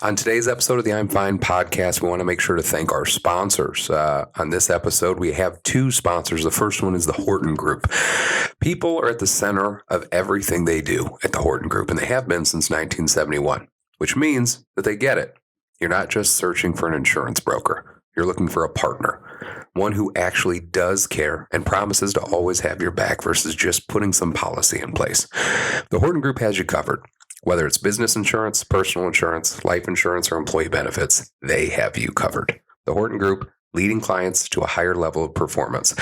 On today's episode of the I'm Fine podcast, we want to make sure to thank our sponsors. On this episode, we have two sponsors. The first one is the Horton Group. People are at the center of everything they do at the Horton Group, and they have been since 1971, which means that they get it. You're not just searching for an insurance broker. You're looking for a partner, one who actually does care and promises to always have your back versus just putting some policy in place. The Horton Group has you covered. Whether it's business insurance, personal insurance, life insurance, or employee benefits, they have you covered. The Horton Group, leading clients to a higher level of performance.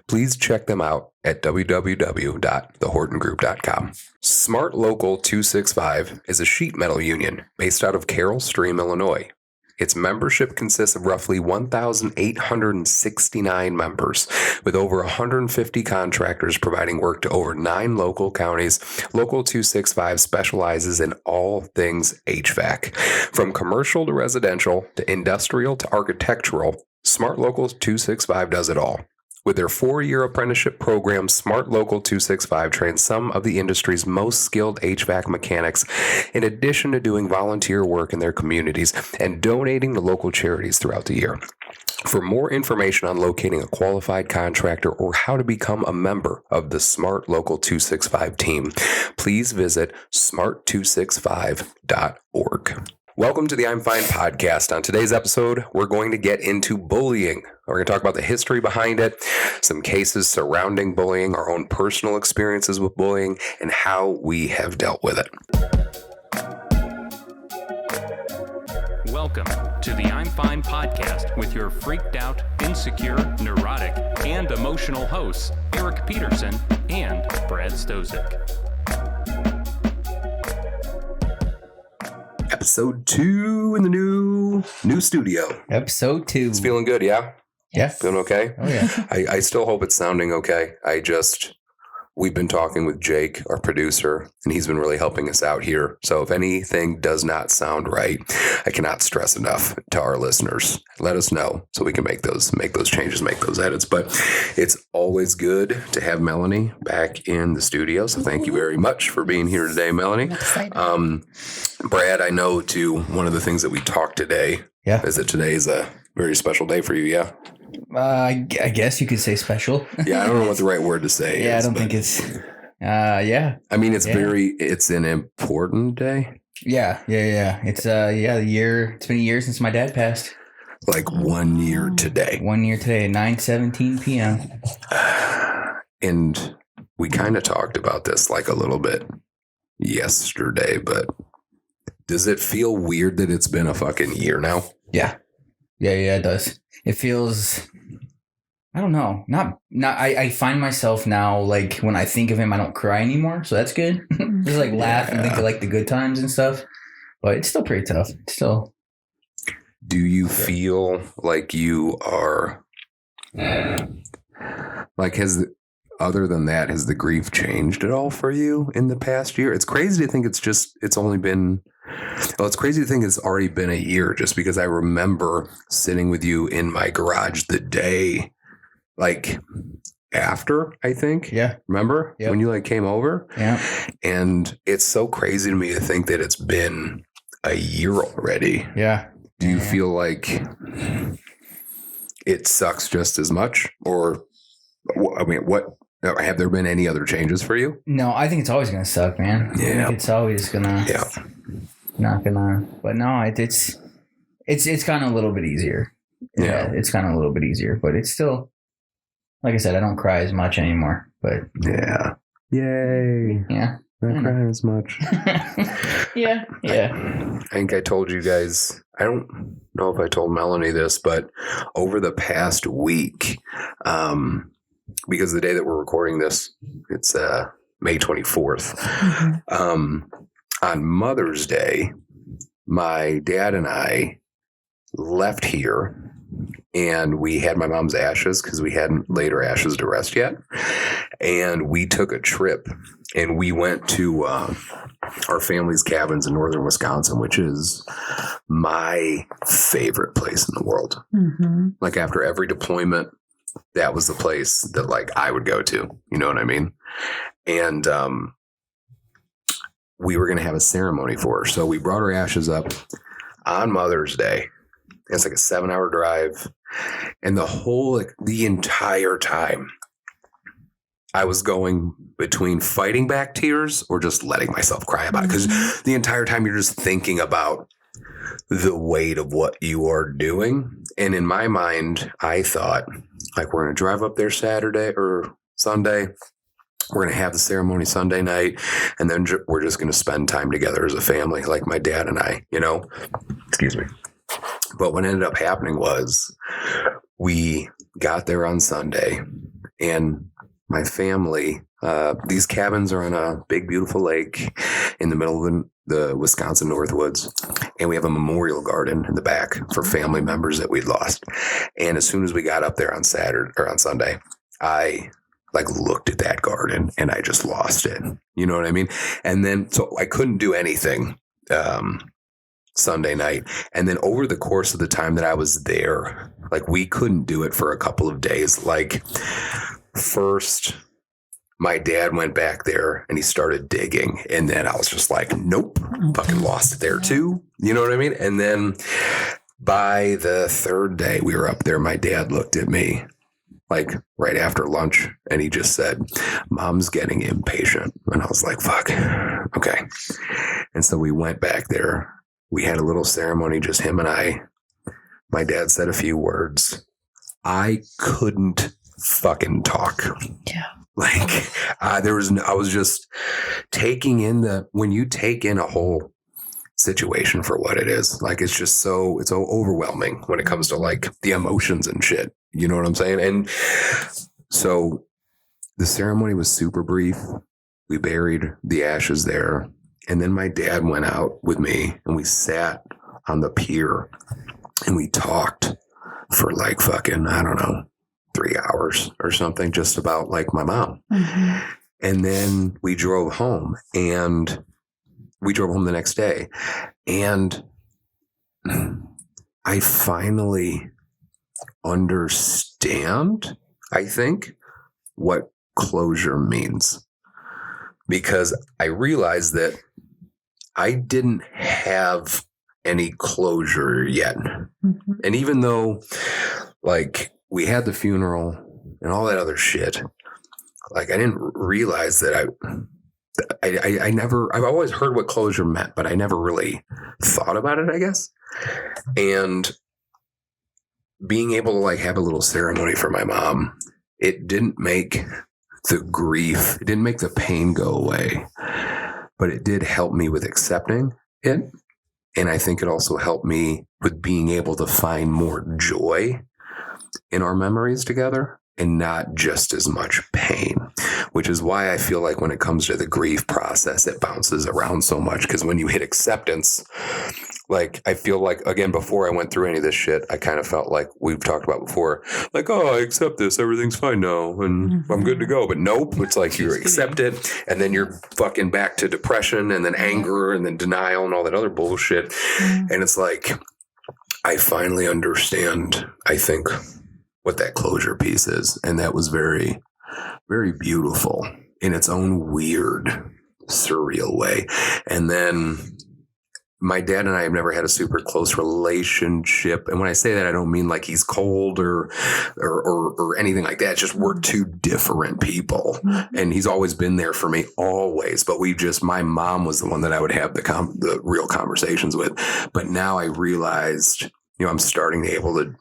Please check them out at www.thehortongroup.com. Smart Local 265 is a sheet metal union based out of Carroll Stream, Illinois. Its membership consists of roughly 1,869 members, with over 150 contractors providing work to over 9 local counties. Local 265 specializes in all things HVAC. From commercial to residential to industrial to architectural, Smart Local 265 does it all. With their 4-year apprenticeship program, Smart Local 265 trains some of the industry's most skilled HVAC mechanics, in addition to doing volunteer work in their communities and donating to local charities throughout the year. For more information on locating a qualified contractor or how to become a member of the Smart Local 265 team, please visit smart265.org. Welcome to the I'm Fine podcast. On today's episode, we're going to get into bullying. We're going to talk about the history behind it, some cases surrounding bullying, our own personal experiences with bullying, and how we have dealt with it. Welcome to the I'm Fine podcast with your freaked out, insecure, neurotic, and emotional hosts, Eric Peterson and Brad Stozick. Episode 2 in the new studio. Episode 2. It's feeling good, yeah? Yeah. Feeling okay? Oh, yeah. I still hope it's sounding okay. We've been talking with Jake, our producer, and he's been really helping us out here. So if anything does not sound right, I cannot stress enough to our listeners. Let us know so we can make those changes, make those edits. But it's always good to have Melanie back in the studio. So thank you very much for being here today, Melanie. Brad, I know too, one of the things that we talked today is that today is a very special day for you, yeah? I guess you could say special. Yeah, I don't know what the right word to say is. I don't think it's, yeah. I mean, it's an important day. Yeah. It's, the year, it's been a year since my dad passed. Like 1 year today. 1 year today at 9:17 p.m. And we kind of talked about this like a little bit yesterday, but does it feel weird that it's been a fucking year now? Yeah, it does. It feels, I don't know, I find myself now, like, when I think of him, I don't cry anymore, so that's good. Just, like, laugh and think of, like, the good times and stuff, but it's still pretty tough. Do you feel like you are, like, other than that, has the grief changed at all for you in the past year? It's crazy to think it's crazy to think it's already been a year, just because I remember sitting with you in my garage the day, like, after, I think. Yeah. Remember? Yep. When you, like, came over? Yeah. And it's so crazy to me to think that it's been a year already. Yeah. Do you feel like it sucks just as much? Or, I mean, have there been any other changes for you? No, I think it's always going to suck, man. Yeah. I think it's always going to. Yeah. Not gonna, but no, it's gotten a little bit easier. Yeah, it's gotten a little bit easier, but it's still, like I said, I don't cry as much anymore. But yeah, yay, yeah, not crying as much. yeah. I think I told you guys. I don't know if I told Melanie this, but over the past week, because the day that we're recording this, it's May 24th. Mm-hmm. On Mother's Day, my dad and I left here, and we had my mom's ashes because we hadn't laid her ashes to rest yet. And we took a trip, and we went to our family's cabins in northern Wisconsin, which is my favorite place in the world. Mm-hmm. Like, after every deployment, that was the place that, like, I would go to. You know what I mean? And we were going to have a ceremony for her. So we brought her ashes up on Mother's Day. It's like a 7-hour drive. And the entire time I was going between fighting back tears or just letting myself cry about it. Because the entire time you're just thinking about the weight of what you are doing. And in my mind, I thought, like, we're going to drive up there Saturday or Sunday. We're going to have the ceremony Sunday night. And then we're just going to spend time together as a family, like my dad and I, Excuse me. But what ended up happening was we got there on Sunday, and my family, these cabins are on a big, beautiful lake in the middle of the Wisconsin Northwoods. And we have a memorial garden in the back for family members that we'd lost. And as soon as we got up there on Saturday or on Sunday, I looked at that garden and I just lost it. You know what I mean? And then, so I couldn't do anything, Sunday night. And then over the course of the time that I was there, we couldn't do it for a couple of days. First, my dad went back there and he started digging. And then I was just like, nope, fucking lost it there too. You know what I mean? And then by the third day we were up there, my dad looked at me right after lunch and he just said, Mom's getting impatient. And I was like, fuck. Okay. And so we went back there. We had a little ceremony, just him and I. My dad said a few words. I couldn't fucking talk. Yeah. I was just taking in when you take in a whole situation for what it is, it's just it's so overwhelming when it comes to the emotions and shit. You know what I'm saying? And so the ceremony was super brief. We buried the ashes there. And then my dad went out with me and we sat on the pier and we talked for fucking, I don't know, 3 hours or something, just about my mom. Mm-hmm. And then we drove home the next day. And I finally understand, I think, what closure means. Because I realized that I didn't have any closure yet. Mm-hmm. And even though we had the funeral and all that other shit, I didn't realize that I've always heard what closure meant, but I never really thought about it, I guess. And being able to have a little ceremony for my mom, it didn't make the grief, it didn't make the pain go away, but it did help me with accepting it. And I think it also helped me with being able to find more joy in our memories together and not just as much pain, which is why I feel when it comes to the grief process, it bounces around so much. Because when you hit acceptance, I feel again, before I went through any of this shit, I kind of felt we've talked about before, oh, I accept this, everything's fine now, and I'm good to go. But nope, it's you accept it, and then you're fucking back to depression, and then anger, and then denial, and all that other bullshit. And it's I finally understand, I think, what that closure piece is. And that was very, very beautiful in its own weird, surreal way. And then my dad and I have never had a super close relationship. And when I say that, I don't mean he's cold or anything like that. It's just we're two different people. And he's always been there for me, always. But my mom was the one that I would have the real conversations with. But now I realized, I'm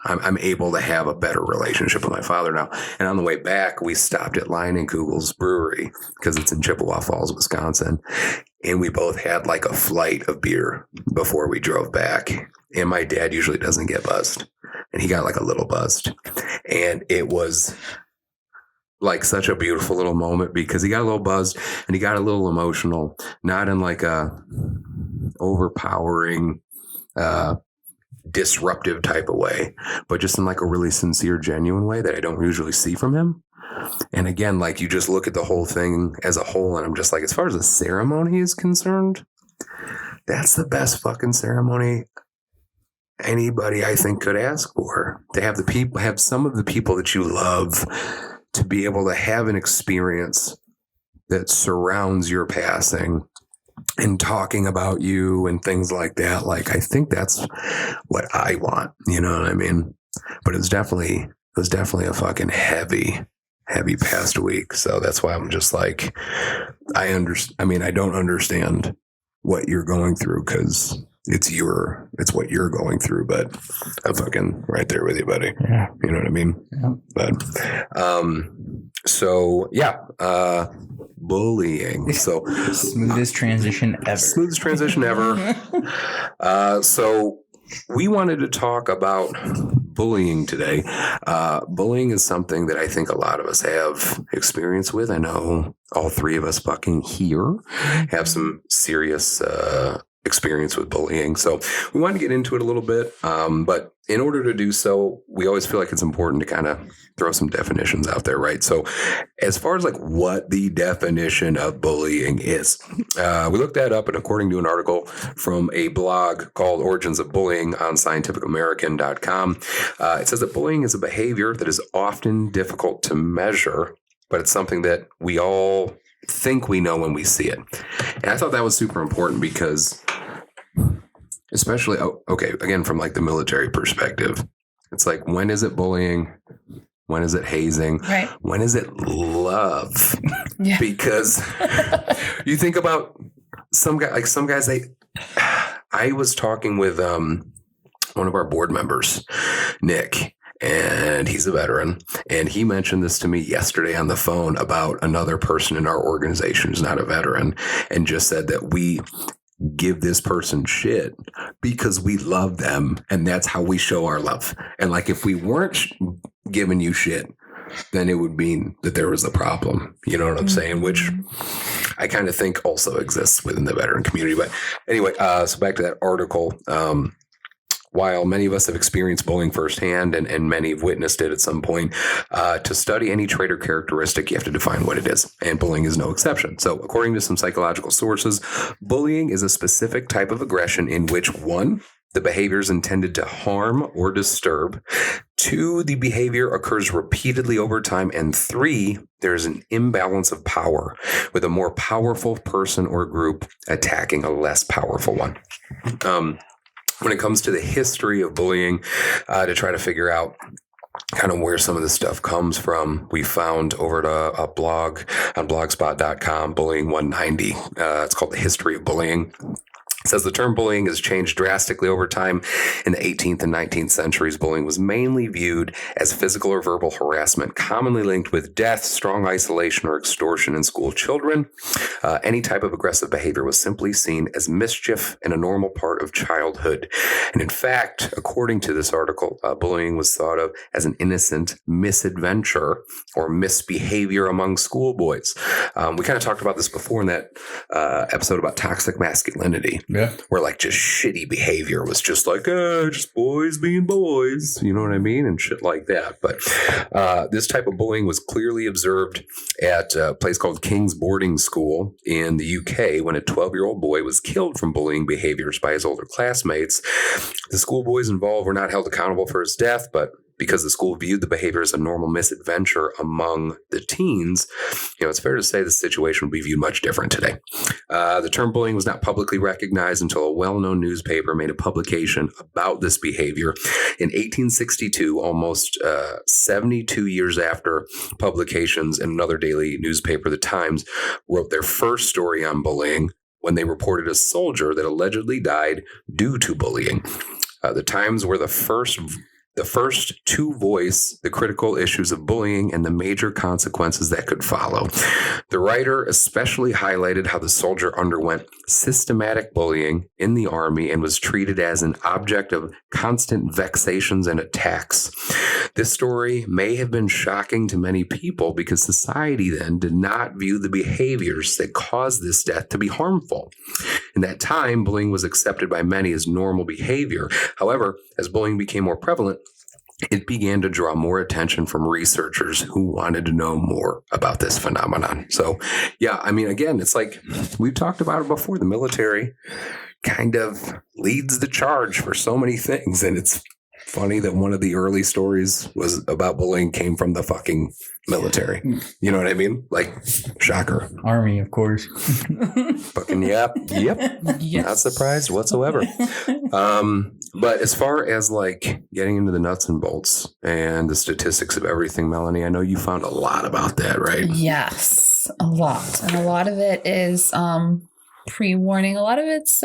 I'm able to have a better relationship with my father now. And on the way back, we stopped at Lion and Kugel's Brewery because it's in Chippewa Falls, Wisconsin. And we both had a flight of beer before we drove back. And my dad usually doesn't get buzzed. And he got a little buzzed. And it was such a beautiful little moment because he got a little buzzed and he got a little emotional, not in a overpowering, disruptive type of way, but just in a really sincere, genuine way that I don't usually see from him. And again, you just look at the whole thing as a whole, and I'm just as far as the ceremony is concerned, that's the best fucking ceremony anybody I think could ask for. To have some of the people that you love to be able to have an experience that surrounds your passing and talking about you and things like that. Like, I think that's what I want. You know what I mean? But it was definitely a fucking heavy past week. So that's why I'm just like, I don't understand what you're going through because it's what you're going through, but I'm fucking right there with you, buddy. Yeah. You know what I mean? Yeah. But, so yeah, bullying. So smoothest transition ever. So we wanted to talk about bullying today. Bullying is something that I think a lot of us have experience with. I know all three of us fucking here have some serious experience with bullying. So we want to get into it a little bit. But in order to do so, we always feel like it's important to kind of throw some definitions out there, right? So as far as like what the definition of bullying is, we looked that up, and according to an article from a blog called Origins of Bullying on scientificamerican.com, it says that bullying is a behavior that is often difficult to measure, but it's something that we all think we know when we see it. And I thought that was super important because, especially, again, from like the military perspective, it's like, when is it bullying? When is it hazing? Right. When is it love? Yeah. Because you think about some guys, I was talking with one of our board members, Nick, and he's a veteran, and he mentioned this to me yesterday on the phone about another person in our organization who's not a veteran, and just said that we give this person shit because we love them, and that's how we show our love. And like, if we weren't giving you shit, then it would mean that there was a problem. You know what I'm saying? Which I kind of think also exists within the veteran community. But anyway, so back to that article. While many of us have experienced bullying firsthand, and many have witnessed it at some point, to study any trait or characteristic, you have to define what it is. And bullying is no exception. So according to some psychological sources, bullying is a specific type of aggression in which, 1, the behavior is intended to harm or disturb; 2, the behavior occurs repeatedly over time; and 3, there is an imbalance of power, with a more powerful person or group attacking a less powerful one. When it comes to the history of bullying, to try to figure out kind of where some of this stuff comes from, we found over at a blog on blogspot.com, Bullying 190. It's called The History of Bullying. It says the term bullying has changed drastically over time. In the 18th and 19th centuries, bullying was mainly viewed as physical or verbal harassment, commonly linked with death, strong isolation, or extortion in school children. Any type of aggressive behavior was simply seen as mischief and a normal part of childhood. And in fact, according to this article, bullying was thought of as an innocent misadventure or misbehavior among schoolboys. We kind of talked about this before in that episode about toxic masculinity. Yeah. Where like just shitty behavior was just like, just boys being boys, you know what I mean? And shit like that. But this type of bullying was clearly observed at a place called King's Boarding School in the UK when a 12-year-old boy was killed from bullying behaviors by his older classmates. The schoolboys involved were not held accountable for his death, but because the school viewed the behavior as a normal misadventure among the teens, it's fair to say the situation would be viewed much different today. The term bullying was not publicly recognized until a well-known newspaper made a publication about this behavior in 1862, almost 72 years after publications in another daily newspaper, The Times, wrote their first story on bullying when they reported a soldier that allegedly died due to bullying. The Times were the first to voice the critical issues of bullying and the major consequences that could follow. The writer especially highlighted how the soldier underwent systematic bullying in the army and was treated as an object of constant vexations and attacks. This story may have been shocking to many people because society then did not view the behaviors that caused this death to be harmful. In that time, bullying was accepted by many as normal behavior. However, as bullying became more prevalent, it began to draw more attention from researchers who wanted to know more about this phenomenon. So, yeah, I mean, again, it's like we've talked about it before. The military kind of leads the charge for so many things, and it's funny that one of the early stories was about bullying came from the fucking military. You know what I mean? Like, shocker. Army, of course. Fucking yep. Yes. Not surprised whatsoever. But as far as like getting into the nuts and bolts and the statistics of everything, Melanie, I know you found a lot about that, right? Yes, a lot. And a lot of it is pre-warning. A lot of it's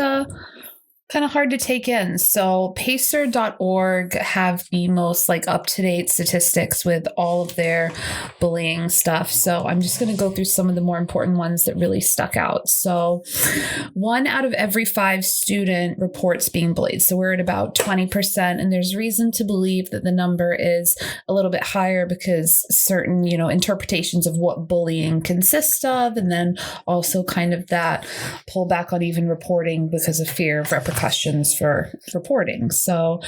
kind of hard to take in. So pacer.org have the most like up-to-date statistics with all of their bullying stuff. So I'm just going to go through some of the more important ones that really stuck out. So 1 out of every 5 student reports being bullied. So we're at about 20%. And there's reason to believe that the number is a little bit higher because certain, interpretations of what bullying consists of, and then also kind of that pullback on even reporting because of fear of repercussions for reporting. So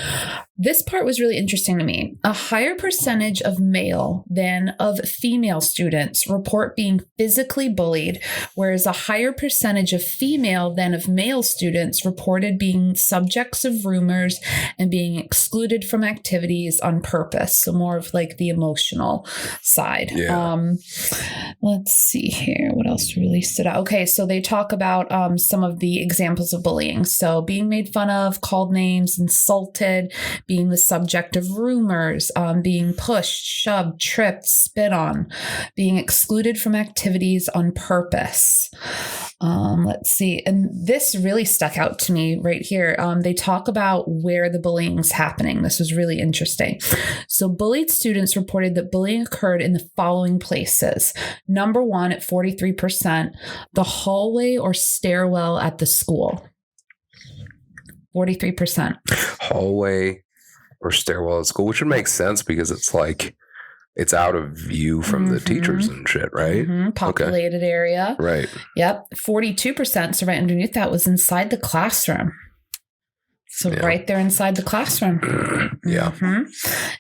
this part was really interesting to me. A higher percentage of male than of female students report being physically bullied, whereas a higher percentage of female than of male students reported being subjects of rumors and being excluded from activities on purpose. So more of like the emotional side. Yeah. Let's see here. What else really stood out? Okay, so they talk about some of the examples of bullying. So being made fun of, called names, insulted, being the subject of rumors, being pushed, shoved, tripped, spit on, being excluded from activities on purpose. Let's see. And this really stuck out to me right here. They talk about where the bullying is happening. This was really interesting. So bullied students reported that bullying occurred in the following places. Number 1 at 43%, the hallway or stairwell at the school. 43%. Hallway or stairwell at school, which would make sense because it's like it's out of view from the teachers and shit, right? Populated area. Right. Yep. 42%. So right underneath that was inside the classroom. So right there inside the classroom. Yeah.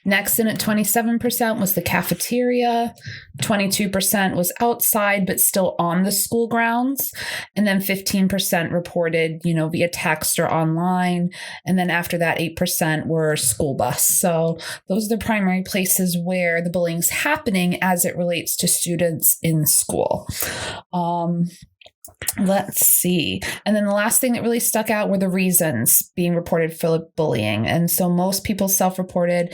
Next in at 27% was the cafeteria. 22% was outside, but still on the school grounds. And then 15% reported, via text or online. And then after that, 8% were school bus. So those are the primary places where the bullying's happening as it relates to students in school. Let's see. And then the last thing that really stuck out were the reasons being reported for bullying. And so most people self-reported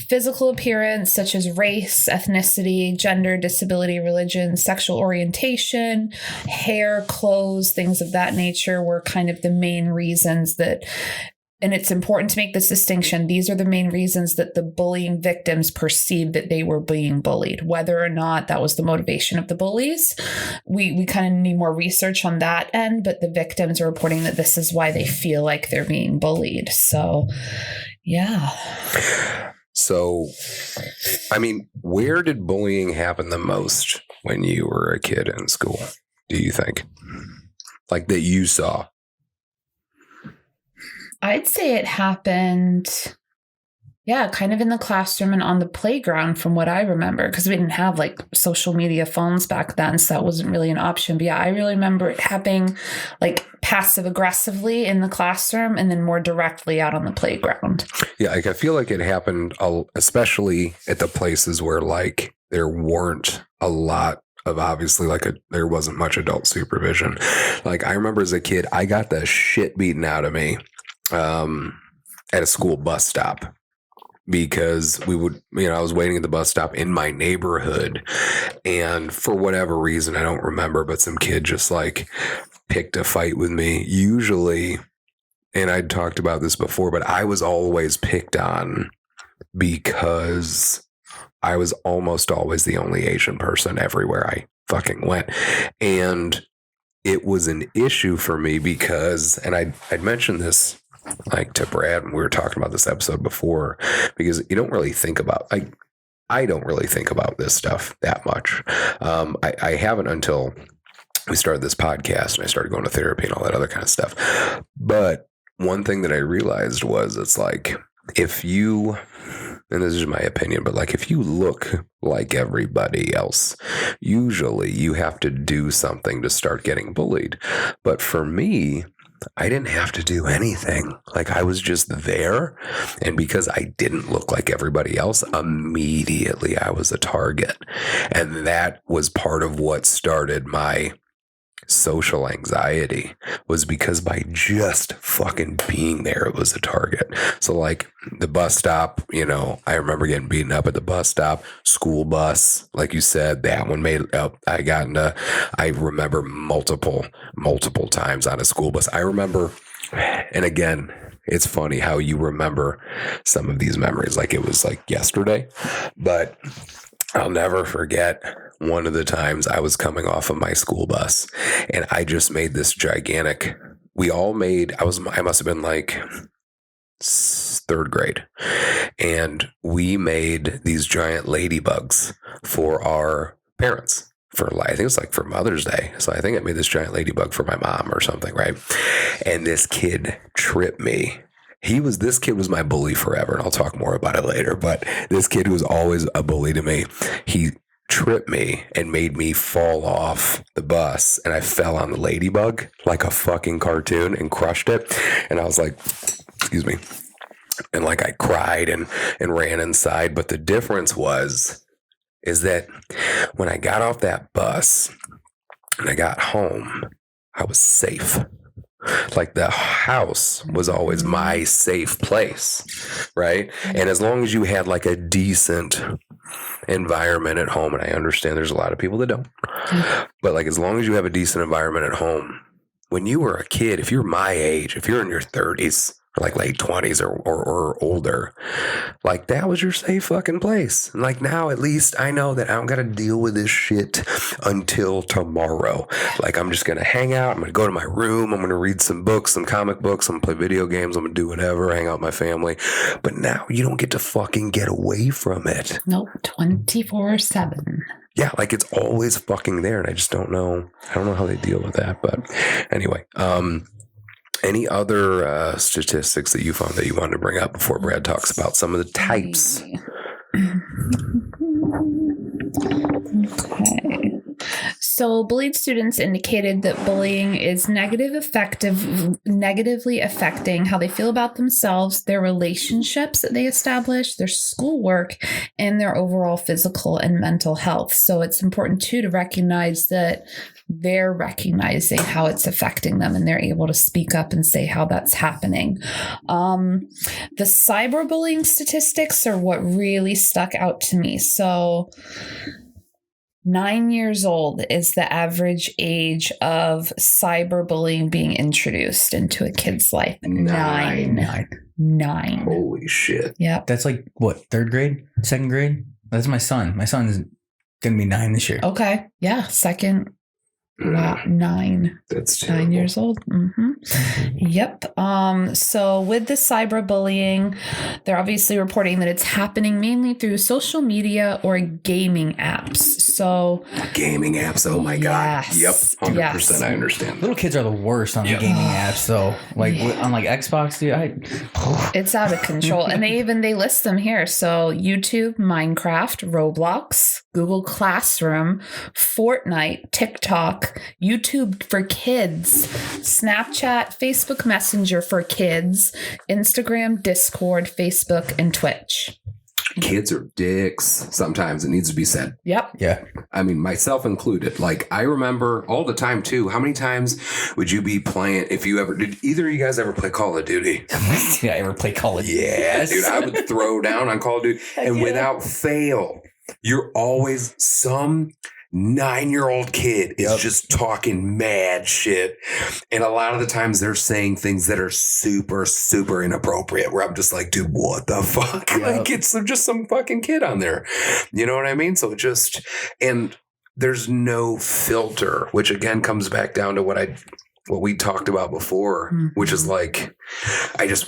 physical appearance, such as race, ethnicity, gender, disability, religion, sexual orientation, hair, clothes, things of that nature were kind of the main reasons that. And it's important to make this distinction. These are the main reasons that the bullying victims perceived that they were being bullied. Whether or not that was the motivation of the bullies, we kind of need more research on that end, but the victims are reporting that this is why they feel like they're being bullied. So, yeah. So, I mean, where did bullying happen the most when you were a kid in school, do you think? Like that you saw? I'd say it happened, kind of in the classroom and on the playground from what I remember, because we didn't have like social media phones back then, so that wasn't really an option. But I really remember it happening like passive aggressively in the classroom and then more directly out on the playground. Yeah, like I feel like it happened especially at the places where like there weren't a lot of obviously there wasn't much adult supervision. Like I remember as a kid, I got the shit beaten out of me at a school bus stop because we would, I was waiting at the bus stop in my neighborhood and for whatever reason, I don't remember, but some kid just like picked a fight with me usually. And I'd talked about this before, but I was always picked on because I was almost always the only Asian person everywhere I fucking went. And it was an issue for me because, and I'd mentioned this like to Brad when we were talking about this episode before, because you don't really think about, I don't really think about this stuff that much. I haven't until we started this podcast and I started going to therapy and all that other kind of stuff. But one thing that I realized was it's like, if you, and this is my opinion, but like if you look like everybody else, usually you have to do something to start getting bullied. But for me, I didn't have to do anything. Like I was just there. And because I didn't look like everybody else, immediately I was a target. And that was part of what started my social anxiety, was because by just fucking being there, it was a target. So like the bus stop, I remember getting beaten up at the bus stop, school bus, like you said, that one made up. I remember multiple times on a school bus. I remember, and again, it's funny how you remember some of these memories like it was like yesterday, but I'll never forget one of the times I was coming off of my school bus and I just made this gigantic, I must have been like third grade. And we made these giant ladybugs for our parents I think it was like for Mother's Day. So I think I made this giant ladybug for my mom or something. Right. And this kid tripped me. This kid was my bully forever. And I'll talk more about it later, but this kid was always a bully to me. He tripped me and made me fall off the bus. And I fell on the ladybug like a fucking cartoon and crushed it. And I was like, excuse me. And like I cried and ran inside. But the difference is that when I got off that bus and I got home, I was safe. Like the house was always my safe place, right? And as long as you had like a decent environment at home, and I understand there's a lot of people that don't, but like as long as you have a decent environment at home, when you were a kid, if you're my age, if you're in your 30s, or like late 20s or older, like that was your safe fucking place. And like now at least I know that I don't got to deal with this shit until tomorrow. Like I'm just going to hang out. I'm going to go to my room. I'm going to read some books, some comic books. I'm going to play video games. I'm going to do whatever, hang out with my family. But now you don't get to fucking get away from it. Nope. 24/7. Yeah, like it's always fucking there. And I just don't know. I don't know how they deal with that. But anyway, any other statistics that you found that you wanted to bring up before Brad talks about some of the types? Okay. So bullied students indicated that bullying is negatively affecting how they feel about themselves, their relationships that they establish, their schoolwork, and their overall physical and mental health. So it's important too to recognize that they're recognizing how it's affecting them and they're able to speak up and say how that's happening. The cyberbullying statistics are what really stuck out to me. So 9 years old is the average age of cyberbullying being introduced into a kid's life. Nine. Holy shit. Yep. That's like what, third grade, second grade? That's my son. My son is going to be 9 this year. Okay. Yeah. Second. Wow, 9. That's terrible. 9 years old. Yep. So with the cyberbullying, they're obviously reporting that it's happening mainly through social media or gaming apps. So gaming apps. Oh my God. Yep. 100%. Yes. I understand. Little kids are the worst on the gaming apps, though. Like on like Xbox, dude. It's out of control. And they list them here. So YouTube, Minecraft, Roblox, Google Classroom, Fortnite, TikTok, YouTube for kids, Snapchat, Facebook Messenger for kids, Instagram, Discord, Facebook, and Twitch. Kids are dicks. Sometimes it needs to be said. Yep. Yeah. I mean, myself included. Like, I remember all the time, too. How many times would you be playing, did either of you guys ever play Call of Duty? Did I ever play Call of Duty? Yes. Dude, I would throw down on Call of Duty. And without fail, you're always some 9-year-old kid is just talking mad shit. And a lot of the times they're saying things that are super, super inappropriate where I'm just like, dude, what the fuck? Yep. Like it's just some fucking kid on there. You know what I mean? So and there's no filter, which again comes back down to what we talked about before, which is like,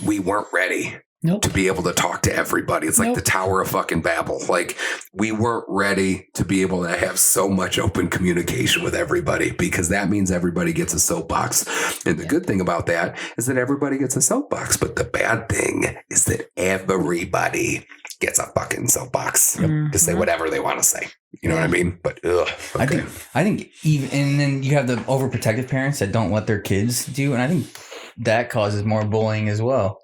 we weren't ready. Nope. To be able to talk to everybody. It's like the Tower of fucking Babel. Like we weren't ready to be able to have so much open communication with everybody because that means everybody gets a soapbox. And the good thing about that is that everybody gets a soapbox. But the bad thing is that everybody gets a fucking soapbox to say whatever they want to say. You know what I mean? But I think even, and then you have the overprotective parents that don't let their kids do. And I think that causes more bullying as well.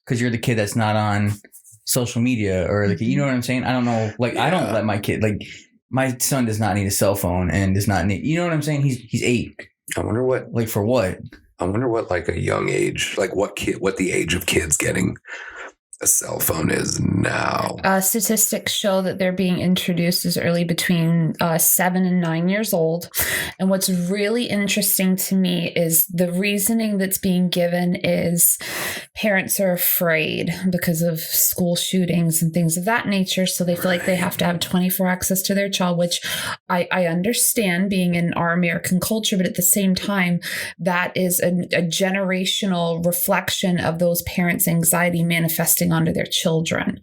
Because you're the kid that's not on social media or like, you know what I'm saying? I don't know. Like, I don't let my kid, like, my son does not need a cell phone and does not need, you know what I'm saying? He's 8. I wonder what, Like, for what? I wonder what like a young age, like what the age of kids getting a cell phone is now. Statistics show that they're being introduced as early between 7 and 9 years old. And what's really interesting to me is the reasoning that's being given is parents are afraid because of school shootings and things of that nature. So they feel like they have to have 24 access to their child, which I understand being in our American culture. But at the same time, that is a generational reflection of those parents' anxiety manifesting onto their children.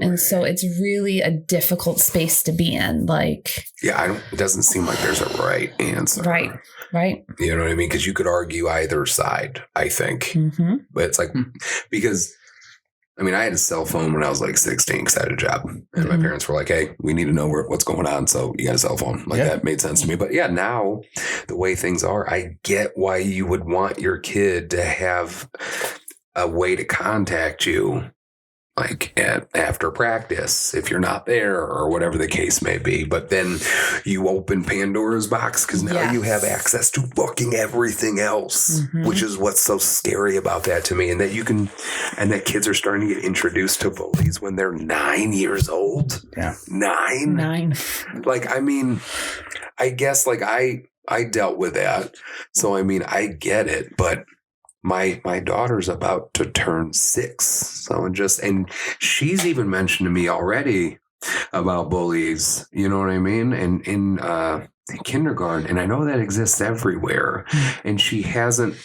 And so it's really a difficult space to be in. Like, Yeah, it doesn't seem like there's a right answer. Right. You know what I mean? Because you could argue either side, I think. Mm-hmm. But it's like, because, I mean, I had a cell phone when I was like 16 because I had a job. And my parents were like, hey, we need to know what's going on. So you got a cell phone. Like that made sense to me. But yeah, now the way things are, I get why you would want your kid to have a way to contact you, like after practice, if you're not there or whatever the case may be. But then you open Pandora's box because now you have access to fucking everything else, which is what's so scary about that to me. And that kids are starting to get introduced to bullies when they're 9 years old. Yeah. 9. Like, I mean, I guess like I dealt with that. So, I mean, I get it, but my daughter's about to turn 6. So and she's even mentioned to me already about bullies, you know what I mean? And in kindergarten, and I know that exists everywhere. And she hasn't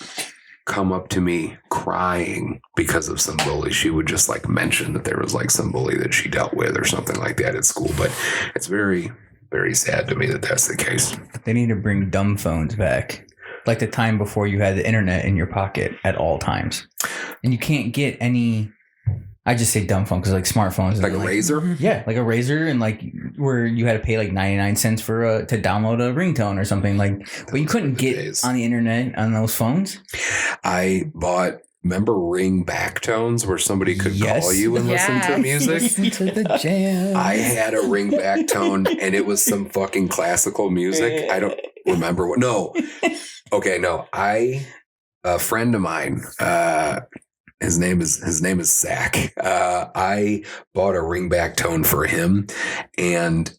come up to me crying because of some bully. She would just like mention that there was like some bully that she dealt with or something like that at school. But it's very, very sad to me that that's the case. They need to bring dumb phones back. Like the time before you had the internet in your pocket at all times. And you can't get any, I just say dumb phone because like smartphones. Like a razor? Yeah, like a razor, and like where you had to pay like 99 cents for to download a ringtone or something. Like, but you couldn't get on the internet on those phones. I bought, remember ring back tones where somebody could call you and listen to music? Listen to the jam. I had a ring back tone and it was some fucking classical music. I don't remember what. No. Okay, no. A friend of mine, his name is Zach. I bought a ringback tone for him, and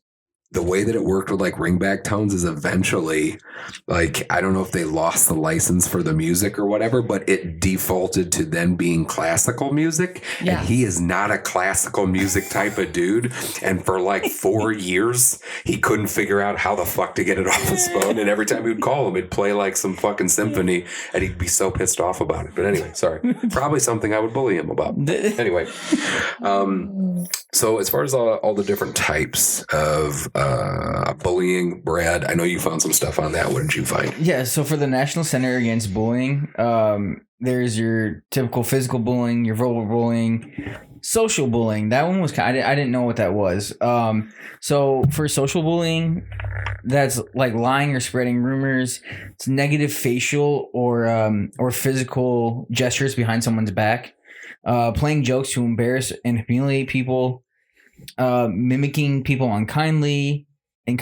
the way that it worked with like ringback tones is eventually, like, I don't know if they lost the license for the music or whatever, but it defaulted to then being classical music. Yeah. And he is not a classical music type of dude. And for like 4 years, he couldn't figure out how the fuck to get it off his phone. And every time he would call him, it'd play like some fucking symphony, and he'd be so pissed off about it. But anyway, sorry. Probably something I would bully him about. Anyway. So as far as all the different types of bullying, Brad, I know you found some stuff on that. What did you find? Yeah, so for the National Center Against Bullying, there's your typical physical bullying, your verbal bullying, social bullying. That one was I didn't know what that was. So for social bullying, that's like lying or spreading rumors. It's negative facial or physical gestures behind someone's back. Playing jokes to embarrass and humiliate people, mimicking people unkindly, and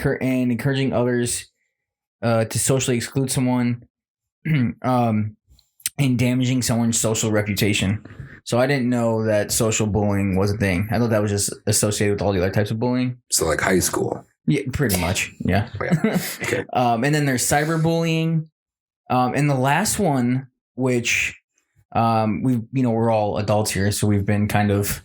encouraging others to socially exclude someone, and damaging someone's social reputation. So I didn't know that social bullying was a thing. I thought that was just associated with all the other types of bullying. So like high school. Yeah, pretty much. Yeah. Okay. And then there's cyberbullying. And the last one, which we're all adults here, so we've been kind of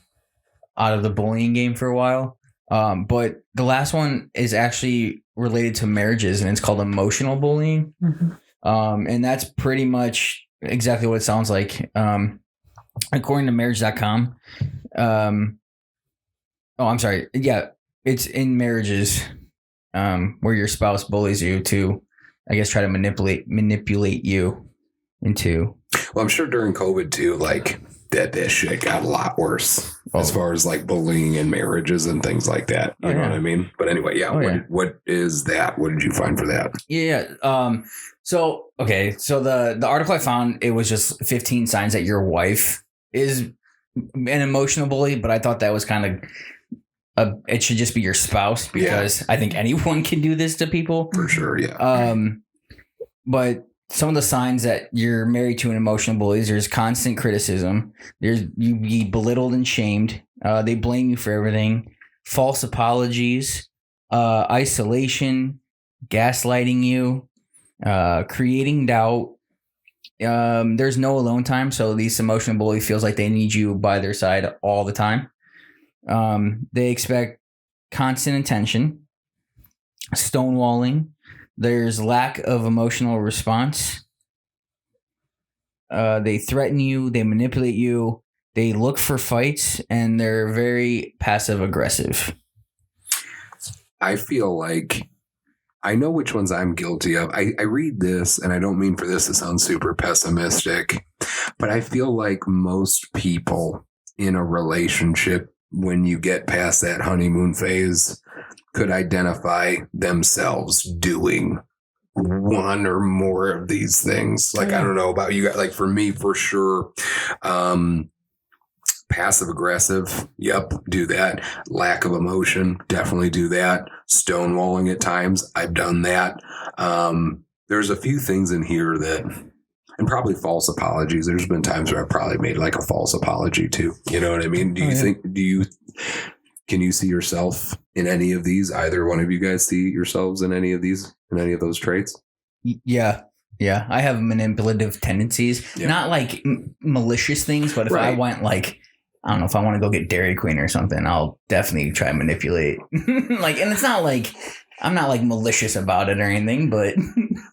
out of the bullying game for a while. But the last one is actually related to marriages, and it's called emotional bullying. Mm-hmm. And that's pretty much exactly what it sounds like. According to marriage.com. I'm sorry. Yeah, it's in marriages where your spouse bullies you to, I guess, try to manipulate you into. Well, I'm sure during COVID too, like that shit got a lot worse. as far as like bullying in marriages and things like that. You know what I mean? But anyway, what is that? What did you find for that? Yeah. So the article I found, it was just 15 signs that your wife is an emotional bully, but I thought that was kind of it should just be your spouse, because I think anyone can do this to people. For sure, yeah. But some of the signs that you're married to an emotional bully is there's constant criticism. You be belittled and shamed. They blame you for everything. False apologies, isolation, gaslighting you, creating doubt. There's no alone time, so these emotional bully feels like they need you by their side all the time. They expect constant attention, stonewalling. There's lack of emotional response. They threaten you. They manipulate you. They look for fights, and they're very passive aggressive. I feel like I know which ones I'm guilty of. I read this, and I don't mean for this to sound super pessimistic, but I feel like most people in a relationship, when you get past that honeymoon phase, could identify themselves doing one or more of these things. Like, I don't know about you guys. Like, for me, for sure, passive aggressive. Yep. Do that. Lack of emotion. Definitely do that. Stonewalling at times. I've done that. There's a few things in here that, and probably false apologies. There's been times where I've probably made like a false apology too. You know what I mean? Can you see yourself in any of these? Either one of you guys see yourselves in any of those traits? Yeah. Yeah. I have manipulative tendencies, not like malicious things, but if I went like, I don't know, if I want to go get Dairy Queen or something, I'll definitely try to manipulate. Like, and it's not like, I'm not like malicious about it or anything, but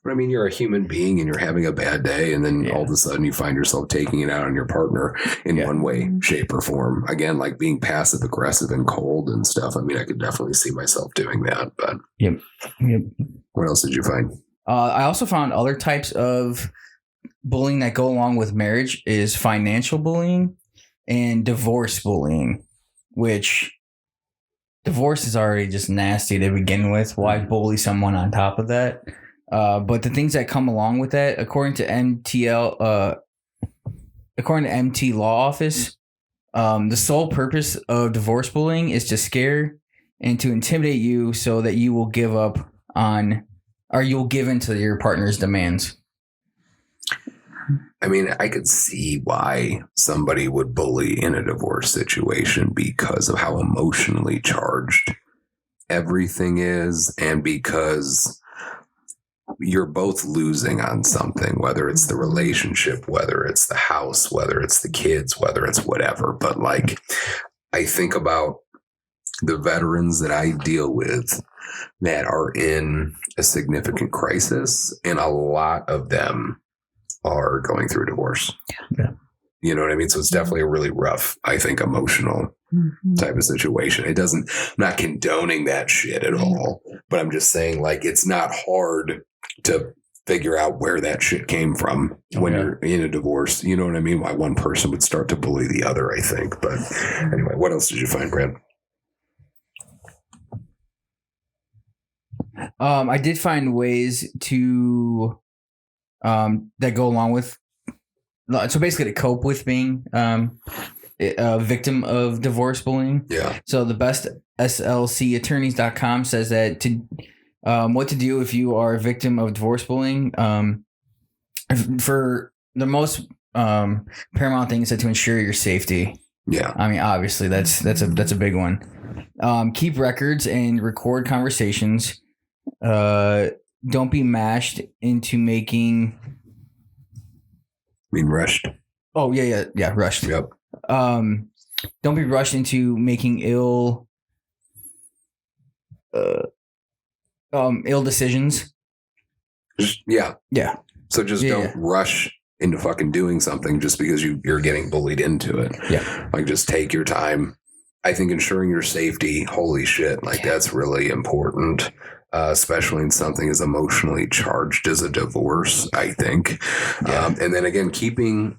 I mean, you're a human being and you're having a bad day, and then all of a sudden you find yourself taking it out on your partner in one way, shape, or form. Again, like being passive aggressive and cold and stuff. I mean, I could definitely see myself doing that. But Yep. What else did you find? I also found other types of bullying that go along with marriage is financial bullying and divorce bullying, which divorce is already just nasty to begin with. Why bully someone on top of that? But the things that come along with that, according to MT Law Office, the sole purpose of divorce bullying is to scare and to intimidate you so that you will give up on, or you'll give in to your partner's demands. I mean, I could see why somebody would bully in a divorce situation because of how emotionally charged everything is, and because you're both losing on something, whether it's the relationship, whether it's the house, whether it's the kids, whether it's whatever. But like, I think about the veterans that I deal with that are in a significant crisis, and a lot of them are going through a divorce. Yeah. You know what I mean? So it's definitely a really rough, I think, emotional type of situation. It doesn't, I'm not condoning that shit at all, but I'm just saying, like, it's not hard to figure out where that shit came from when you're in a divorce. You know what I mean? Why one person would start to bully the other, I think. But anyway, what else did you find, Brad? I did find ways to that go along with, so basically to cope with being a victim of divorce bullying. Yeah. So the best slcattorneys.com says that what to do if you are a victim of divorce bullying. For the most paramount thing is to ensure your safety. Yeah. I mean, obviously that's a big one. Keep records and record conversations. Don't be mashed into making. I mean, rushed. Oh yeah, rushed. Yep. Don't be rushed into making ill decisions. Yeah. So just don't Yeah. rush into fucking doing something just because you're getting bullied into it. Yeah. Like, just take your time. I think ensuring your safety, holy shit, like that's really important. Especially in something as emotionally charged as a divorce, I think. And then again, keeping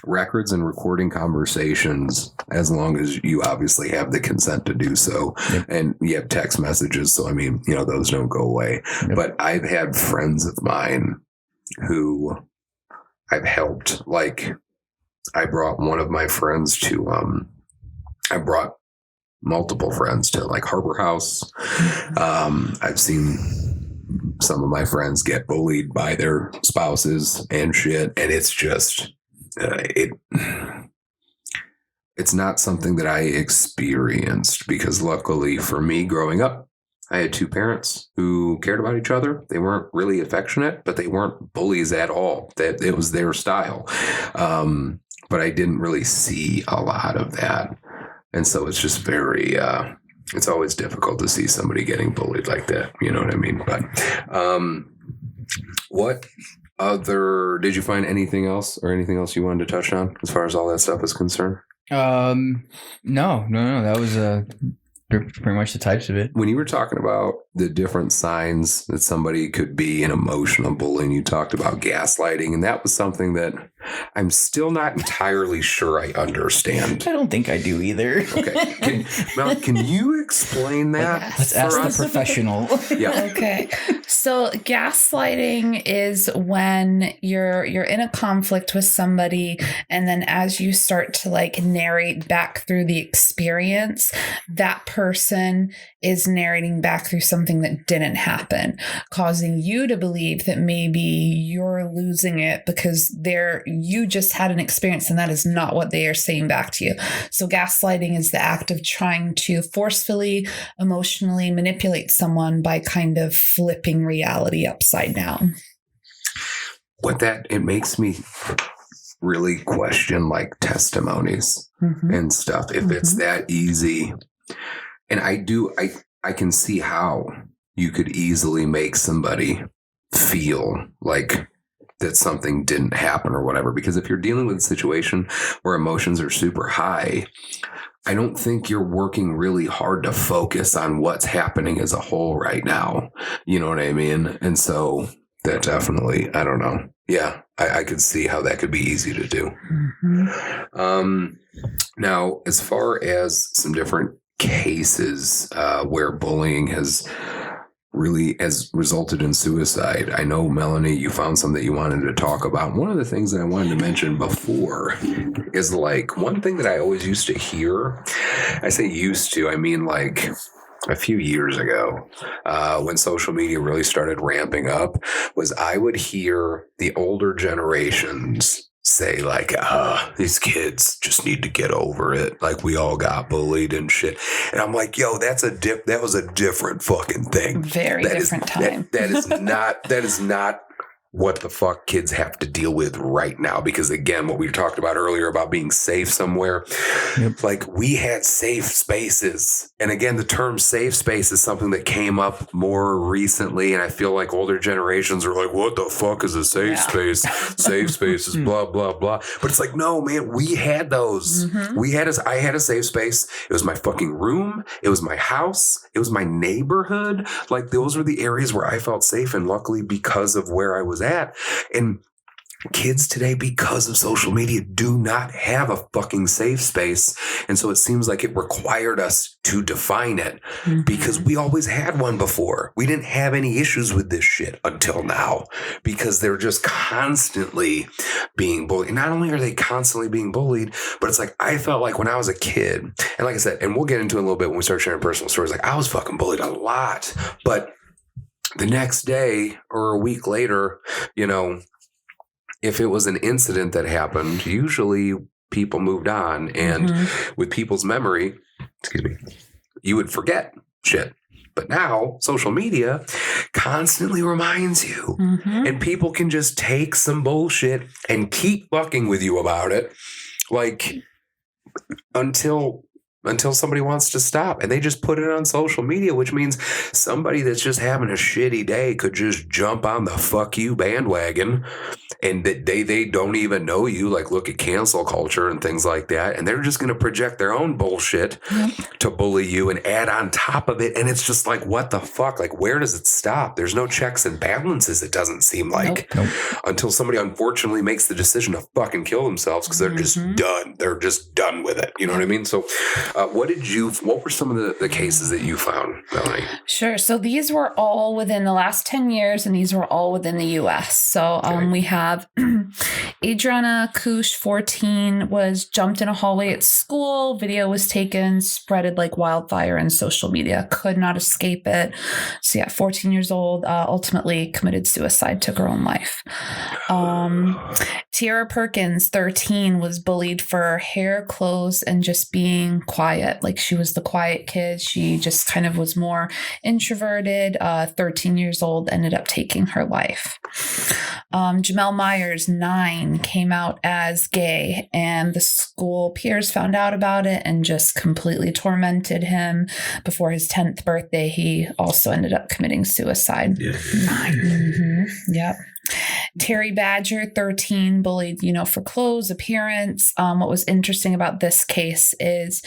records and recording conversations as long as you obviously have the consent to do so. Yep. And you have text messages. So, I mean, those don't go away. Yep. But I've had friends of mine who I've helped. Like, I brought one of my friends to, I brought multiple friends to like Harbor House. I've seen some of my friends get bullied by their spouses and shit. And it's just, it's not something that I experienced because luckily for me growing up, I had two parents who cared about each other. They weren't really affectionate, but they weren't bullies at all. That it was their style. But I didn't really see a lot of that. And so it's just very, it's always difficult to see somebody getting bullied like that. You know what I mean? But what other, did you find anything else or anything else you wanted to touch on as far as all that stuff is concerned? No. That was pretty much the types of it. When you were talking about the different signs that somebody could be an emotional bully, and you talked about gaslighting, and that was something that I'm still not entirely sure I understand. I don't think I do either. Okay. Can you explain that? Let's ask the professional. Yeah. Okay. So gaslighting is when you're in a conflict with somebody, and then as you start to like narrate back through the experience, that person is narrating back through something that didn't happen, causing you to believe that maybe you're losing it because you just had an experience and that is not what they are saying back to you. So gaslighting is the act of trying to forcefully, emotionally manipulate someone by kind of flipping reality upside down. It makes me really question like testimonies and stuff. If it's that easy. And I can see how you could easily make somebody feel like that something didn't happen or whatever. Because if you're dealing with a situation where emotions are super high, I don't think you're working really hard to focus on what's happening as a whole right now. You know what I mean? And so that definitely, I don't know. Yeah, I could see how that could be easy to do. Now, as far as some different cases where bullying has resulted in suicide. I know, Melanie, you found some that you wanted to talk about. One of the things that I wanted to mention before is like one thing that I always used to hear. I say used to, I mean like a few years ago when social media really started ramping up, was I would hear the older generations say like, these kids just need to get over it. Like we all got bullied and shit. And I'm like, yo, that was a different fucking thing. Very different time. That is not what the fuck kids have to deal with right now. Because again, what we talked about earlier about being safe somewhere, like we had safe spaces. And again, the term safe space is something that came up more recently. And I feel like older generations are like, what the fuck is a safe space? Safe space is blah, blah, blah. But it's like, no, man, we had those. I had a safe space. It was my fucking room. It was my house. It was my neighborhood. Like those were the areas where I felt safe. And luckily because of where I was at. And kids today, because of social media, do not have a fucking safe space. And so it seems like it required us to define it because we always had one before. We didn't have any issues with this shit until now because they're just constantly being bullied. Not only are they constantly being bullied, but it's like I felt like when I was a kid, and like I said, and we'll get into it a little bit when we start sharing personal stories, like I was fucking bullied a lot. But the next day or a week later, if it was an incident that happened, usually people moved on. And with people's memory, you would forget shit. But now social media constantly reminds you. And people can just take some bullshit and keep fucking with you about it. Like until until somebody wants to stop. And they just put it on social media, which means somebody that's just having a shitty day could just jump on the fuck you bandwagon, and that they don't even know you. Like, look at cancel culture and things like that. And they're just going to project their own bullshit to bully you and add on top of it. And it's just like, what the fuck? Like, where does it stop? There's no checks and balances, it doesn't seem like, until somebody unfortunately makes the decision to fucking kill themselves because they're just done. They're just done with it. You know what I mean? So what were some of the cases that you found, Melanie? Sure. So these were all within the last 10 years, and these were all within the U.S. So we have Adriana Kush, 14, was jumped in a hallway at school. Video was taken, spreaded like wildfire in social media. Could not escape it. So yeah, 14 years old, ultimately committed suicide, took her own life. Tiara Perkins, 13, was bullied for hair, clothes, and just being quiet. Like, she was the quiet kid. She just kind of was more introverted. 13 years old, ended up taking her life. Jamel Myers, 9, came out as gay, and the school peers found out about it and just completely tormented him. Before his 10th birthday, he also ended up committing suicide. 9. Yep. Terry Badger, 13, bullied, for clothes, appearance. What was interesting about this case is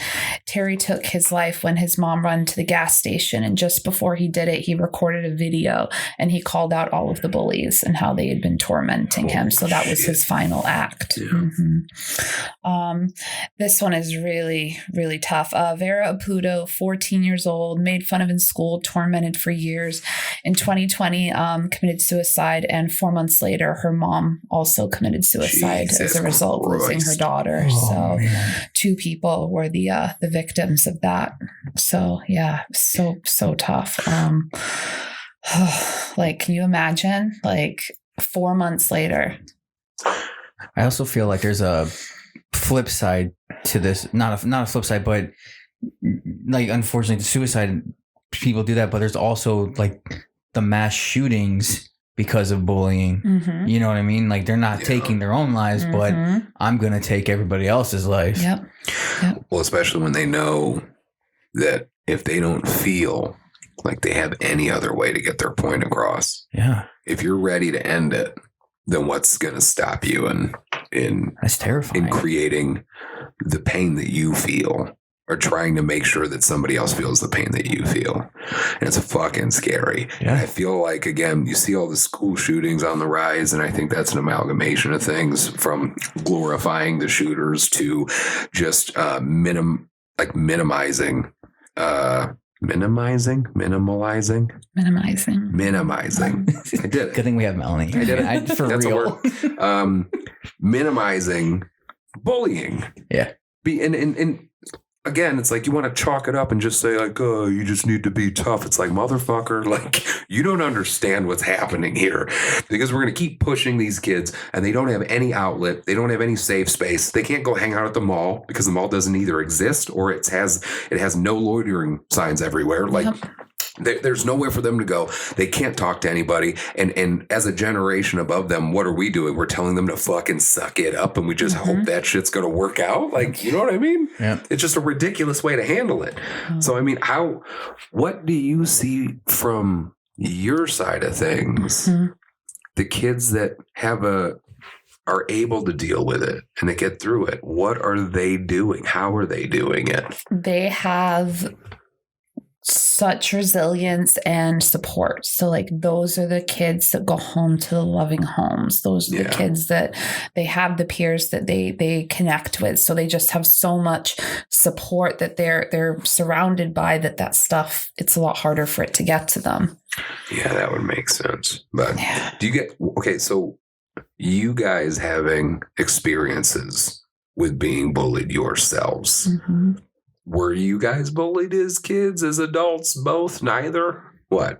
Terry took his life when his mom ran to the gas station, and just before he did it, he recorded a video and he called out all of the bullies and how they had been tormenting him. So that was his final act. This one is really, really tough. Vera Aputo, 14 years old, made fun of in school, tormented for years. In 2020, committed suicide, and 4 months later, her mom also committed suicide as a result of losing her daughter. So 2 people were the victims of that. So yeah, so tough. Like, can you imagine? Like, 4 months later. I also feel like there's a flip side to this. Not a flip side, but like, unfortunately, the suicide people do that. But there's also like the mass shootings because of bullying. You know what I mean? Like, they're not taking their own lives, but I'm going to take everybody else's life. Yep. Well, especially when they know that if they don't feel like they have any other way to get their point across. Yeah. If you're ready to end it, then what's going to stop you in that's terrifying. In creating the pain that you feel, or trying to make sure that somebody else feels the pain that you feel. And it's fucking scary. Yeah. And I feel like, again, you see all the school shootings on the rise, and I think that's an amalgamation of things, from glorifying the shooters to just minimizing. Minimizing. I did it. Good thing we have Melanie. I did it. For That's real. A word. Minimizing bullying. Yeah. And again, it's like, you want to chalk it up and just say like, oh, you just need to be tough. It's like, motherfucker, like, you don't understand what's happening here, because we're going to keep pushing these kids, and they don't have any outlet. They don't have any safe space. They can't go hang out at the mall because the mall doesn't either exist, or it has no loitering signs everywhere. Like, there's nowhere for them to go. They can't talk to anybody. And as a generation above them, what are we doing? We're telling them to fucking suck it up, and we just hope that shit's going to work out. Like, you know what I mean? Yeah. It's just a ridiculous way to handle it. So, I mean, what do you see from your side of things? The kids that are able to deal with it and they get through it, what are they doing? How are they doing it? They have such resilience and support. So like, those are the kids that go home to the loving homes. Those are the kids that they have the peers that they connect with. So they just have so much support that they're surrounded by that stuff. It's a lot harder for it to get to them. Yeah, that would make sense. But do you get, okay, so you guys having experiences with being bullied yourselves, were you guys bullied as kids, as adults, both, neither? What?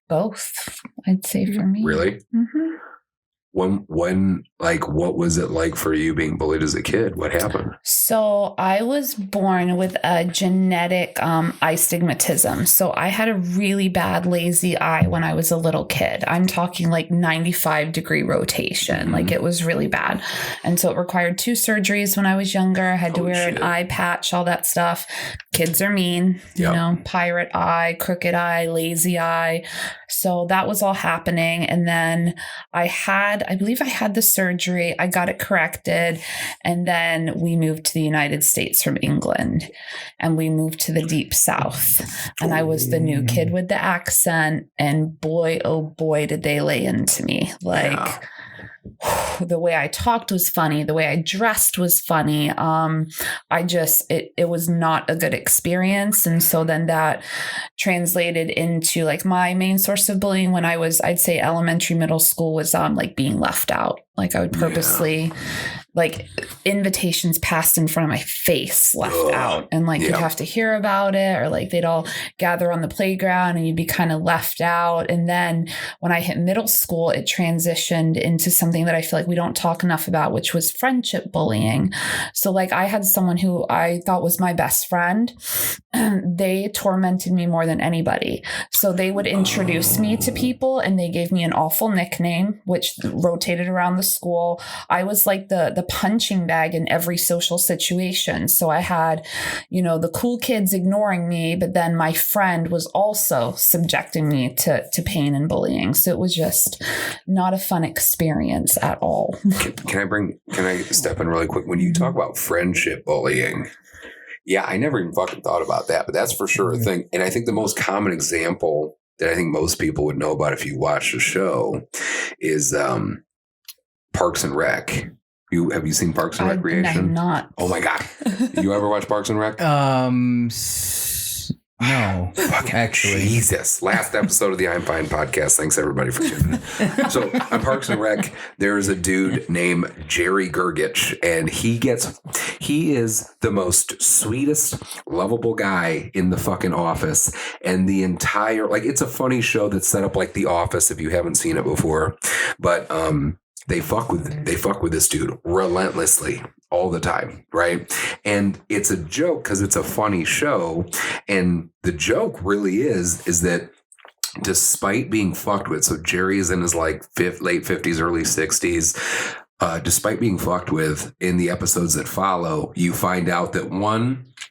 Both, I'd say, for me. Really? When Like, what was it like for you being bullied as a kid? What happened? So I was born with a genetic eye stigmatism. So I had a really bad lazy eye when I was a little kid. I'm talking like 95-degree rotation. Like it was really bad. And so it required 2 surgeries when I was younger. I had to wear an eye patch, all that stuff. Kids are mean, you know, pirate eye, crooked eye, lazy eye. So that was all happening. And then I believe I had the surgery. I got it corrected. And then we moved to the United States from England, and we moved to the deep South. And I was the new kid with the accent. And boy, oh boy, did they lay into me. Like, the way I talked was funny. The way I dressed was funny. It was not a good experience. And so then that translated into like my main source of bullying when I was, I'd say elementary, middle school was like being left out. Like I would purposely like invitations passed in front of my face left out, and like you'd have to hear about it, or like they'd all gather on the playground and you'd be kind of left out. And then when I hit middle school, it transitioned into something that I feel like we don't talk enough about, which was friendship bullying. So like I had someone who I thought was my best friend. They tormented me more than anybody. So they would introduce me to people, and they gave me an awful nickname, which rotated around the school. I was like the punching bag in every social situation. So I had, you know, the cool kids ignoring me, but then my friend was also subjecting me to pain and bullying. So it was just not a fun experience at all. Can I step in really quick? When you talk about friendship bullying, I never even fucking thought about that, but that's for sure a thing. And I think the most common example that I think most people would know about if you watch the show is Parks and Rec. Have you seen Parks and Recreation? I'm not. Oh my God. You ever watch Parks and Rec? No, actually. Jesus. Last episode of the F.I.N.E podcast. Thanks everybody for tuning in. So on Parks and Rec, there's a dude named Jerry Gergich, and he is the most sweetest, lovable guy in the fucking office. And the entire, like, it's a funny show that's set up like The Office if you haven't seen it before. But they fuck with this dude relentlessly all the time, right? And it's a joke because it's a funny show. And the joke really is that despite being fucked with, so Jerry is in his like late 50s, early 60s, despite being fucked with, in the episodes that follow, you find out that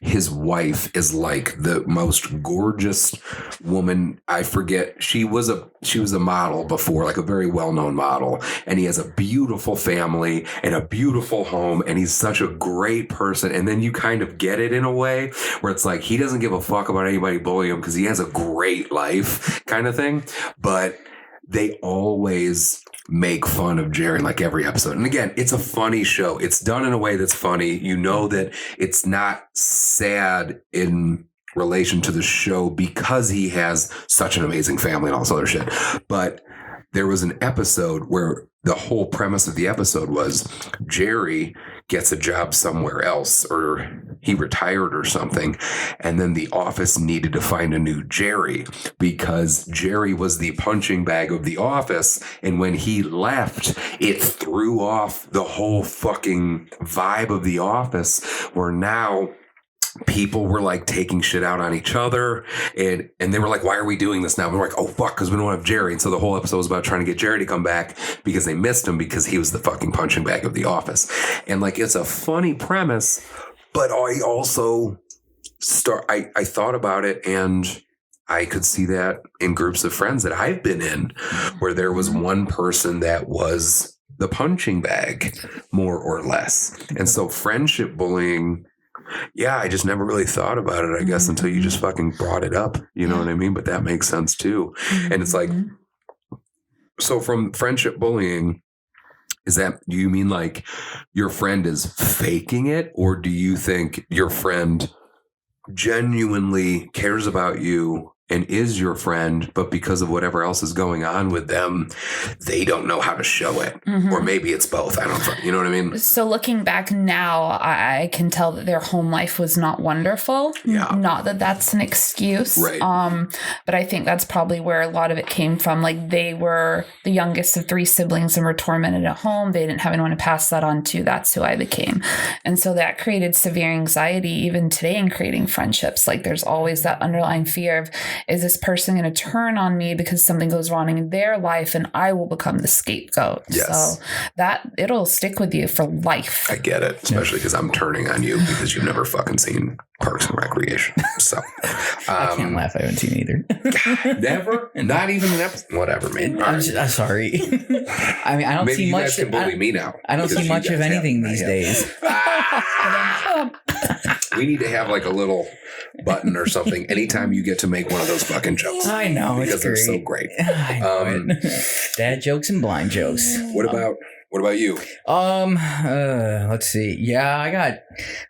his wife is like the most gorgeous woman. I forget. She was a model before, like a very well-known model. And he has a beautiful family and a beautiful home. And he's such a great person. And then you kind of get it in a way where it's like, he doesn't give a fuck about anybody bullying him because he has a great life kind of thing. But they always make fun of Jerry like every episode. And again, it's a funny show. It's done in a way that's funny. You know that it's not sad in relation to the show because he has such an amazing family and all this other shit. But there was an episode where the whole premise of the episode was Jerry gets a job somewhere else, or he retired or something. And then the office needed to find a new Jerry because Jerry was the punching bag of the office. And when he left, it threw off the whole fucking vibe of the office, where now people were like taking shit out on each other, and they were like, why are we doing this now? And we're like, oh fuck, because we don't have Jerry. And so the whole episode was about trying to get Jerry to come back because they missed him because he was the fucking punching bag of the office. And like, it's a funny premise, but I also I thought about it, and I could see that in groups of friends that I've been in, where there was one person that was the punching bag, more or less. And so friendship bullying, I just never really thought about it, I guess, until you just fucking brought it up. You know what I mean? But that makes sense too. And it's like, so from friendship bullying, do you mean like your friend is faking it? Or do you think your friend genuinely cares about you and is your friend, but because of whatever else is going on with them, they don't know how to show it. Mhm. Or maybe it's both. I don't know. You know what I mean? So looking back now, I can tell that their home life was not wonderful. Yeah. Not that that's an excuse. Right. But I think that's probably where a lot of it came from. Like, they were the youngest of 3 siblings and were tormented at home. They didn't have anyone to pass that on to. That's who I became. And so that created severe anxiety even today in creating friendships. Like, there's always that underlying fear of, is this person going to turn on me because something goes wrong in their life and I will become the scapegoat? Yes. So that it'll stick with you for life. I get it, especially because I'm turning on you because you've never fucking seen Parks and Recreation. So I can't laugh. I haven't seen either. Never? Not even an episode? Whatever, man. I'm sorry. I mean, I don't Maybe see you much. guys can bully me now. I don't because see you much of guys anything have. these Yeah. days. We need to have like a little button or something anytime you get to make one of those fucking jokes. I know, because they're so great. I know it. Dad jokes and blind jokes. What about you? Let's see. Yeah, I got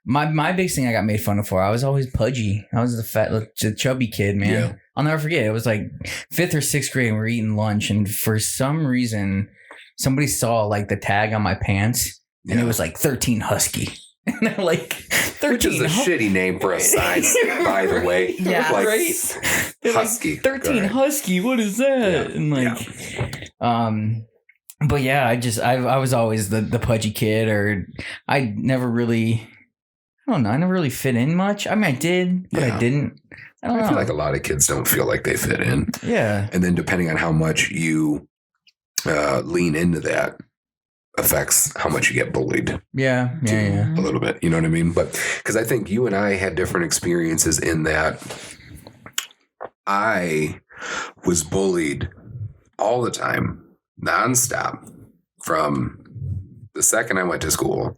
my biggest thing I got made fun of for. I was always pudgy. I was the chubby kid, man. Yeah. I'll never forget. It was like 5th or 6th grade and we were eating lunch, and for some reason somebody saw like the tag on my pants and it was like 13 Husky. And they're like, 13 Which is a shitty name for a size, by the way. Yeah. Like, Right? They're Husky. Like, 13 Right. Husky, what is that? Yeah. And like, but yeah, I was always the pudgy kid, or I never really fit in much. I mean, I did, but Yeah. I didn't. I don't know. I feel like a lot of kids don't feel like they fit in. Yeah. And then depending on how much you lean into that affects how much you get bullied Yeah. a little bit. You know what I mean? But because I think you and I had different experiences in that I was bullied all the time, nonstop, from the second I went to school.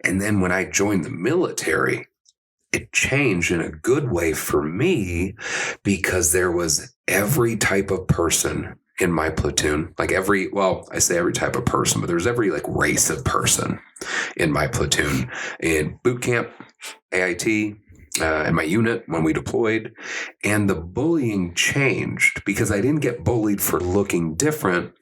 And then when I joined the military, it changed in a good way for me because there was every type of person in my platoon. Like I say every type of person, but there's every like race of person in my platoon. In boot camp, AIT, in my unit when we deployed. And the bullying changed because I didn't get bullied for looking different,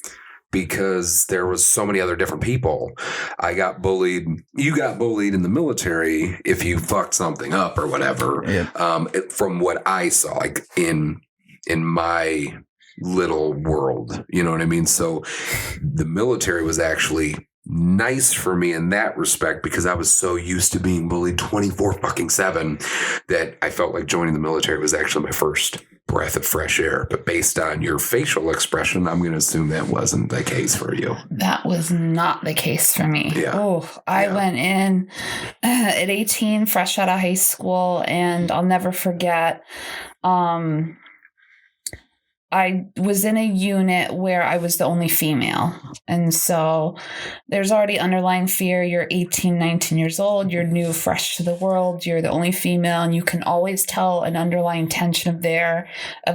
because there was so many other different people. I got bullied. You got bullied in the military if you fucked something up or whatever. Yeah. From what I saw, like in my little world, you know what I mean? So the military was actually nice for me in that respect because I was so used to being bullied 24/7 that I felt like joining the military was actually my first breath of fresh air. But based on your facial expression, I'm going to assume that wasn't the case for you. That was not the case for me. Yeah. Oh, I went in at 18, fresh out of high school, and I'll never forget. I was in a unit where I was the only female. And so there's already underlying fear. You're 18, 19 years old. You're new, fresh to the world. You're the only female. And you can always tell an underlying tension of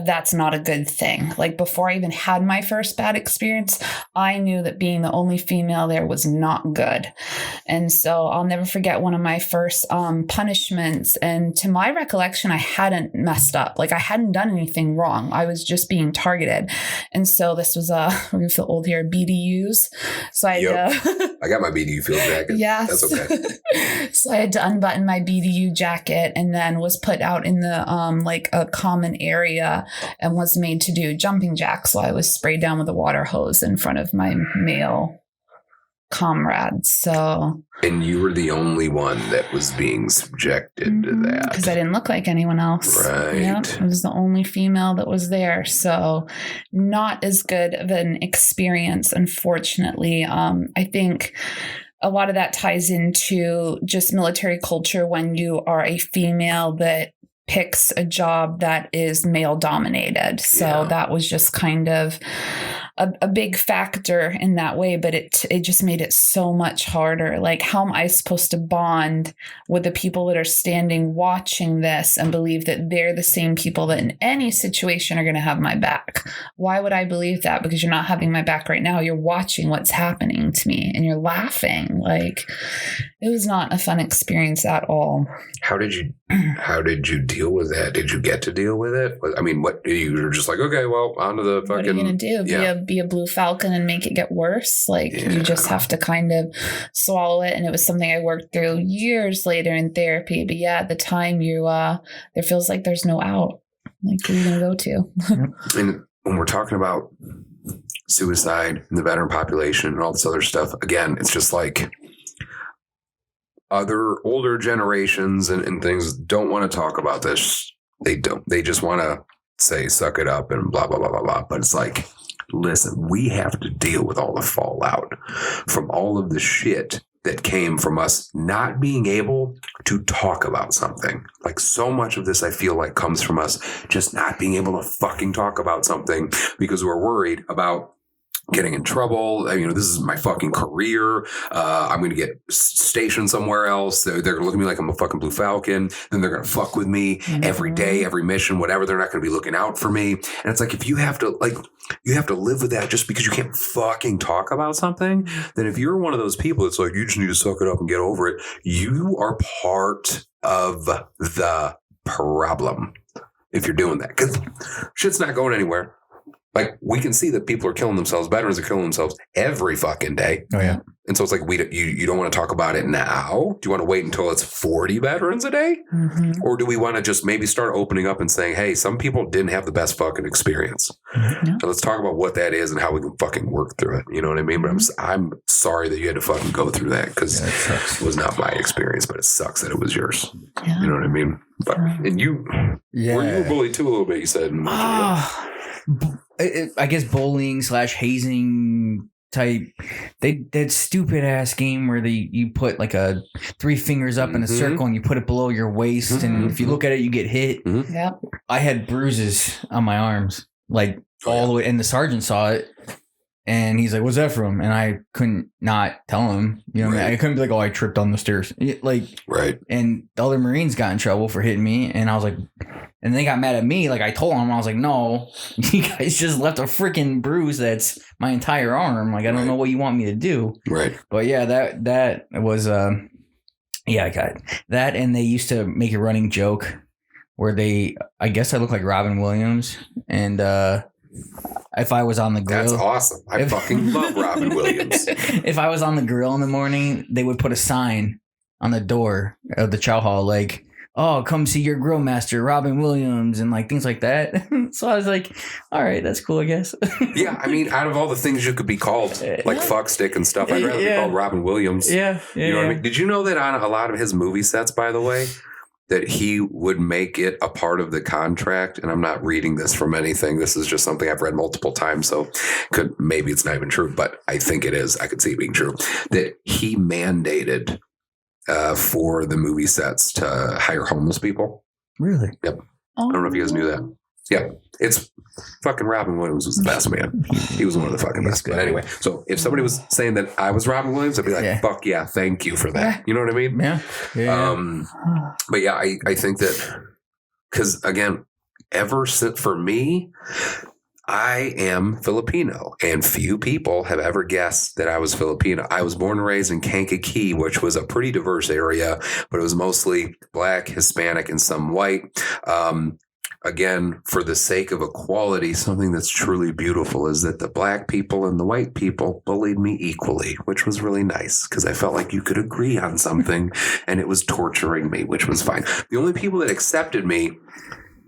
that's not a good thing. Like, before I even had my first bad experience, I knew that being the only female there was not good. And so I'll never forget one of my first punishments. And to my recollection, I hadn't messed up. Like, I hadn't done anything wrong. I was just being targeted. And so this was we're gonna feel old here, BDUs. So I had to I got my BDU field jacket. Yes. That's okay. So I had to unbutton my BDU jacket and then was put out in the like a common area and was made to do jumping jacks. So I was sprayed down with a water hose in front of my male comrades. So, And you were the only one that was being subjected to that. because I didn't look like anyone else. Right. Yep, I was the only female that was there. So not as good of an experience, unfortunately. I think a lot of that ties into just military culture when you are a female that picks a job that is male dominated. So Yeah. that was just kind of a big factor in that way, but it just made it so much harder. Like, how am I supposed to bond with the people that are standing watching this and believe that they're the same people that in any situation are going to have my back? Why would I believe that? Because you're not having my back right now. You're watching what's happening to me and you're laughing. Like, it was not a fun experience at all. How did you deal with that? Did you get to deal with it? I mean, what you were just like, okay, well, on to the fucking. What are you gonna do? Be a blue falcon and make it get worse? Like, you just have to kind of swallow it. And it was something I worked through years later in therapy. But yeah, at the time, there feels like there's no out. Like, who are you gonna go to? And when we're talking about suicide in the veteran population and all this other stuff, again, it's just like other older generations and things don't want to talk about this. They don't. They just want to say, suck it up and blah, blah, blah, blah, blah. But it's like, listen, we have to deal with all the fallout from all of the shit that came from us not being able to talk about something. Like, so much of this, I feel like, comes from us just not being able to fucking talk about something because we're worried about getting in trouble. You know, this is my fucking career. I'm going to get stationed somewhere else. They're going to look at me like I'm a fucking blue falcon. Then they're going to fuck with me every day, every mission, whatever. They're not going to be looking out for me. And it's like, if you have to live with that just because you can't fucking talk about something, then if you're one of those people, it's like, you just need to suck it up and get over it. You are part of the problem if you're doing that, because shit's not going anywhere. Like, we can see that people are killing themselves. Veterans are killing themselves every fucking day. Oh, yeah. And so it's like, you don't want to talk about it now? Do you want to wait until it's 40 veterans a day? Mm-hmm. Or do we want to just maybe start opening up and saying, hey, some people didn't have the best fucking experience. Mm-hmm. So let's talk about what that is and how we can fucking work through it. You know what I mean? But I'm sorry that you had to fucking go through that, because it was not my experience, but it sucks that it was yours. Yeah. You know what I mean? But, and you were you a bully too a little bit, you said. I guess bullying / hazing type. That stupid ass game where you put like a 3 fingers up in a circle and you put it below your waist, and if you look at it, you get hit. Mm-hmm. Yep. I had bruises on my arms, like all the way, and the sergeant saw it. And he's like, "What's that from?" And I couldn't not tell him. You know, I couldn't be like, "Oh, I tripped on the stairs." Like, And the other Marines got in trouble for hitting me, and I was like, and they got mad at me. Like, I told them, I was like, "No, you guys just left a freaking bruise that's my entire arm. Like, I don't know what you want me to do." Right. But yeah, that was I got that, and they used to make a running joke where I guess I look like Robin Williams, and if I was on the grill. That's awesome. I fucking love Robin Williams. If I was on the grill in the morning, they would put a sign on the door of the chow hall like, "Oh, come see your grill master, Robin Williams," and like things like that. So I was like, all right, that's cool, I guess. Yeah, I mean, out of all the things you could be called, like fuck stick and stuff, I'd rather be called Robin Williams. Yeah. You know what I mean? Did you know that on a lot of his movie sets, by the way, that he would make it a part of the contract? And I'm not reading this from anything. This is just something I've read multiple times. So maybe it's not even true, but I think it is. I could see it being true. That he mandated for the movie sets to hire homeless people. Really? Yep. I don't know if you guys knew that. Yeah. It's fucking Robin Williams was the best, man. He was one of the fucking best. But anyway, so if somebody was saying that I was Robin Williams, I'd be like, fuck yeah, thank you for that. You know what I mean? Yeah. But yeah, I think that, because again, ever since, for me, I am Filipino, and few people have ever guessed that I was Filipino. I was born and raised in Kankakee, which was a pretty diverse area, but it was mostly Black, Hispanic, and some white. Again, for the sake of equality, something that's truly beautiful is that the Black people and the white people bullied me equally, which was really nice, because I felt like you could agree on something and it was torturing me, which was fine. The only people that accepted me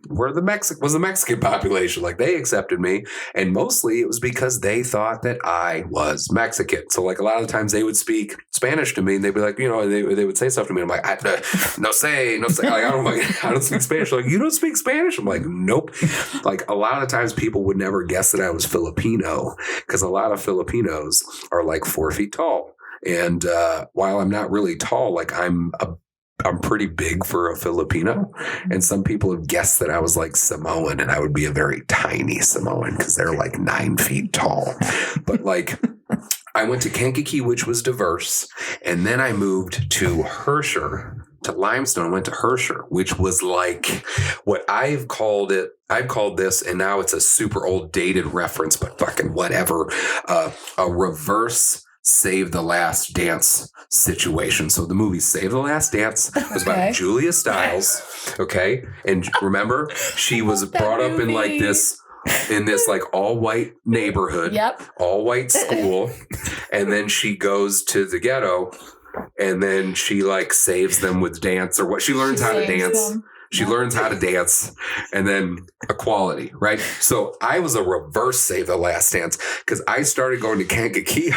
was the Mexican population. Like, they accepted me, and mostly it was because they thought that I was Mexican. So like, a lot of the times they would speak Spanish to me, and they'd be like, you know, they would say stuff to me, and I'm like, no say. Like, I don't speak Spanish. Like, you don't speak Spanish? I'm like, nope. Like, a lot of the times people would never guess that I was Filipino, because a lot of Filipinos are like 4 feet tall. And while I'm not really tall, like, I'm a I'm pretty big for a Filipino, and some people have guessed that I was like Samoan, and I would be a very tiny Samoan because they're like 9 feet tall. But like, I went to Kankakee, which was diverse, and then I moved to Herscher, to Limestone, went to Herscher, which was like what I've called this, and now it's a super old dated reference, but fucking whatever, a reverse Save the Last Dance situation. So the movie Save the Last Dance was about Julia Stiles, okay? And remember, she was brought up in like this like all white neighborhood, all white school, and then she goes to the ghetto, and then she like saves them with dance, or what she learns how to dance. She learns how to dance, and then equality, right? So I was a reverse Save the Last Dance because I started going to Kankakee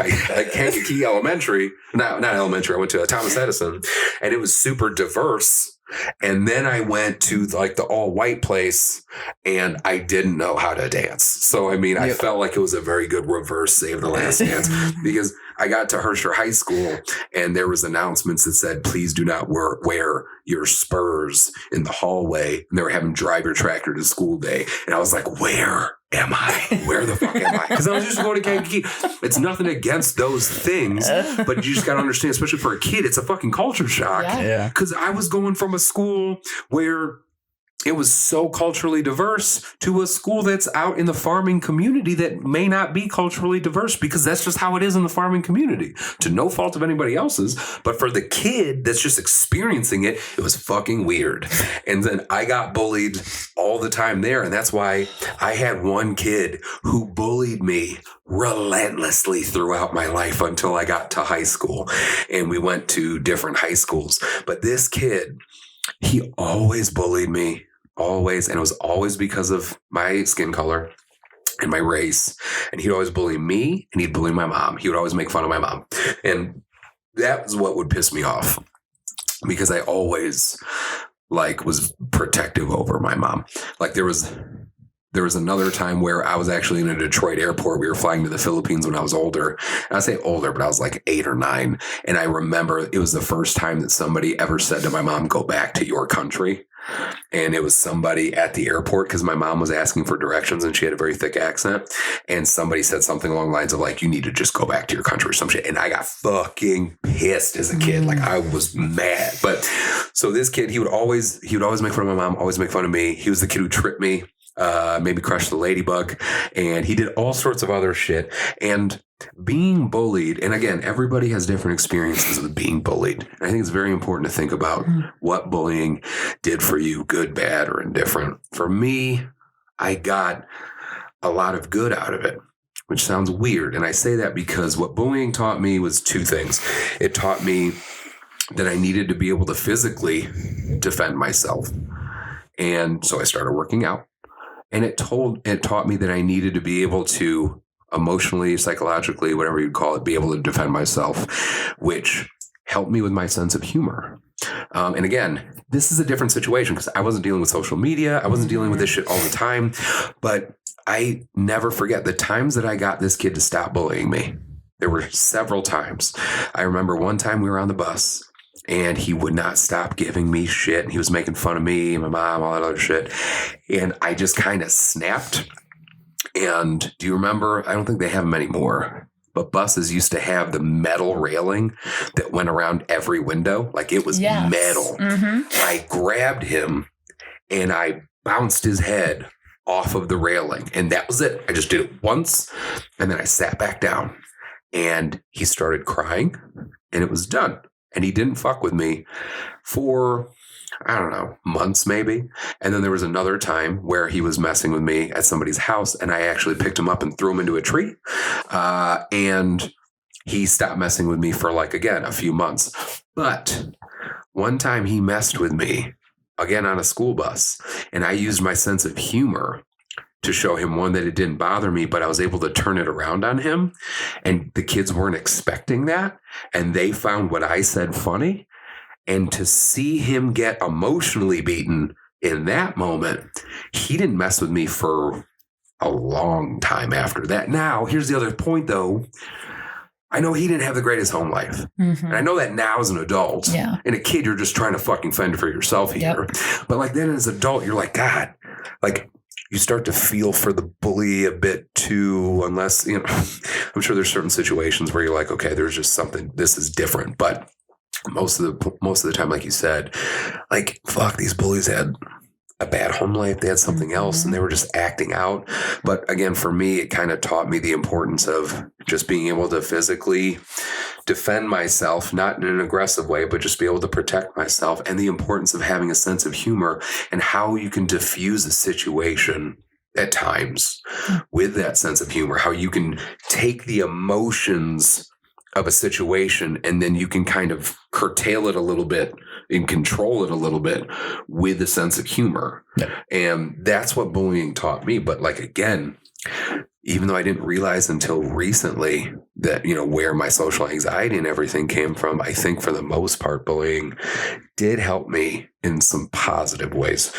Elementary, not elementary. I went to Thomas Edison, and it was super diverse. And then I went to like the all white place, and I didn't know how to dance. So, I mean, I felt like it was a very good reverse Save the Last Dance because I got to Herscher High School, and there was announcements that said, please do not wear your spurs in the hallway. And they were having drive your tractor to school day. And I was like, where am I? Where the fuck am I? Because I was just going to Kankakee. It's nothing against those things, but you just got to understand, especially for a kid, it's a fucking culture shock. Yeah. Because I was going from a school where it was so culturally diverse to a school that's out in the farming community that may not be culturally diverse, because that's just how it is in the farming community, to no fault of anybody else's. But for the kid that's just experiencing it, it was fucking weird. And then I got bullied all the time there. And that's why I had one kid who bullied me relentlessly throughout my life until I got to high school. And we went to different high schools. But this kid, he always bullied me. Always. And it was always because of my skin color and my race. And he'd always bully me, and he'd bully my mom. He would always make fun of my mom. And that was what would piss me off, because I always like was protective over my mom. Like there was another time where I was actually in a Detroit airport. We were flying to the Philippines when I was older. And I say older, but I was like 8 or 9. And I remember it was the first time that somebody ever said to my mom, go back to your country. And it was somebody at the airport, because my mom was asking for directions and she had a very thick accent. And somebody said something along the lines of like, you need to just go back to your country or some shit. And I got fucking pissed as a kid. Like I was mad. But so this kid, he would always make fun of my mom, always make fun of me. He was the kid who tripped me, maybe crushed the ladybug, and he did all sorts of other shit. And being bullied, and again, everybody has different experiences with being bullied. And I think it's very important to think about what bullying did for you, good, bad, or indifferent. For me, I got a lot of good out of it, which sounds weird. And I say that because what bullying taught me was 2 things. It taught me that I needed to be able to physically defend myself. And so I started working out. And it taught me that I needed to be able to emotionally, psychologically, whatever you'd call it, be able to defend myself, which helped me with my sense of humor. And again, this is a different situation because I wasn't dealing with social media. I wasn't dealing with this shit all the time. But I never forget the times that I got this kid to stop bullying me. There were several times. I remember one time we were on the bus, and he would not stop giving me shit. And he was making fun of me, my mom, all that other shit. And I just kind of snapped. And do you remember? I don't think they have them anymore, but buses used to have the metal railing that went around every window. Like it was metal. Mm-hmm. I grabbed him and I bounced his head off of the railing. And that was it. I just did it once. And then I sat back down, and he started crying, and it was done. And he didn't fuck with me for, I don't know, months maybe. And then there was another time where he was messing with me at somebody's house, and I actually picked him up and threw him into a tree. And he stopped messing with me for like, again, a few months. But one time he messed with me again on a school bus, and I used my sense of humor to show him, one, that it didn't bother me, but I was able to turn it around on him. And the kids weren't expecting that. And they found what I said funny. And to see him get emotionally beaten in that moment, he didn't mess with me for a long time after that. Now, here's the other point, though. I know he didn't have the greatest home life. Mm-hmm. And I know that now as an adult. Yeah. And a kid, you're just trying to fucking fend for yourself here. Yep. But like then as an adult, you're like, God, like you start to feel for the bully a bit too, unless, you know, I'm sure there's certain situations where you're like, okay, there's just something, this is different. But most of the time, like you said, like, fuck, these bullies had a bad home life. They had something else and they were just acting out. But again, for me, it kind of taught me the importance of just being able to physically defend myself, not in an aggressive way, but just be able to protect myself, and the importance of having a sense of humor and how you can diffuse a situation at times with that sense of humor, how you can take the emotions of a situation and then you can kind of curtail it a little bit and control it a little bit with a sense of humor. Yeah. And that's what bullying taught me. But like, again, even though I didn't realize until recently that, you know, where my social anxiety and everything came from, I think for the most part, bullying did help me in some positive ways.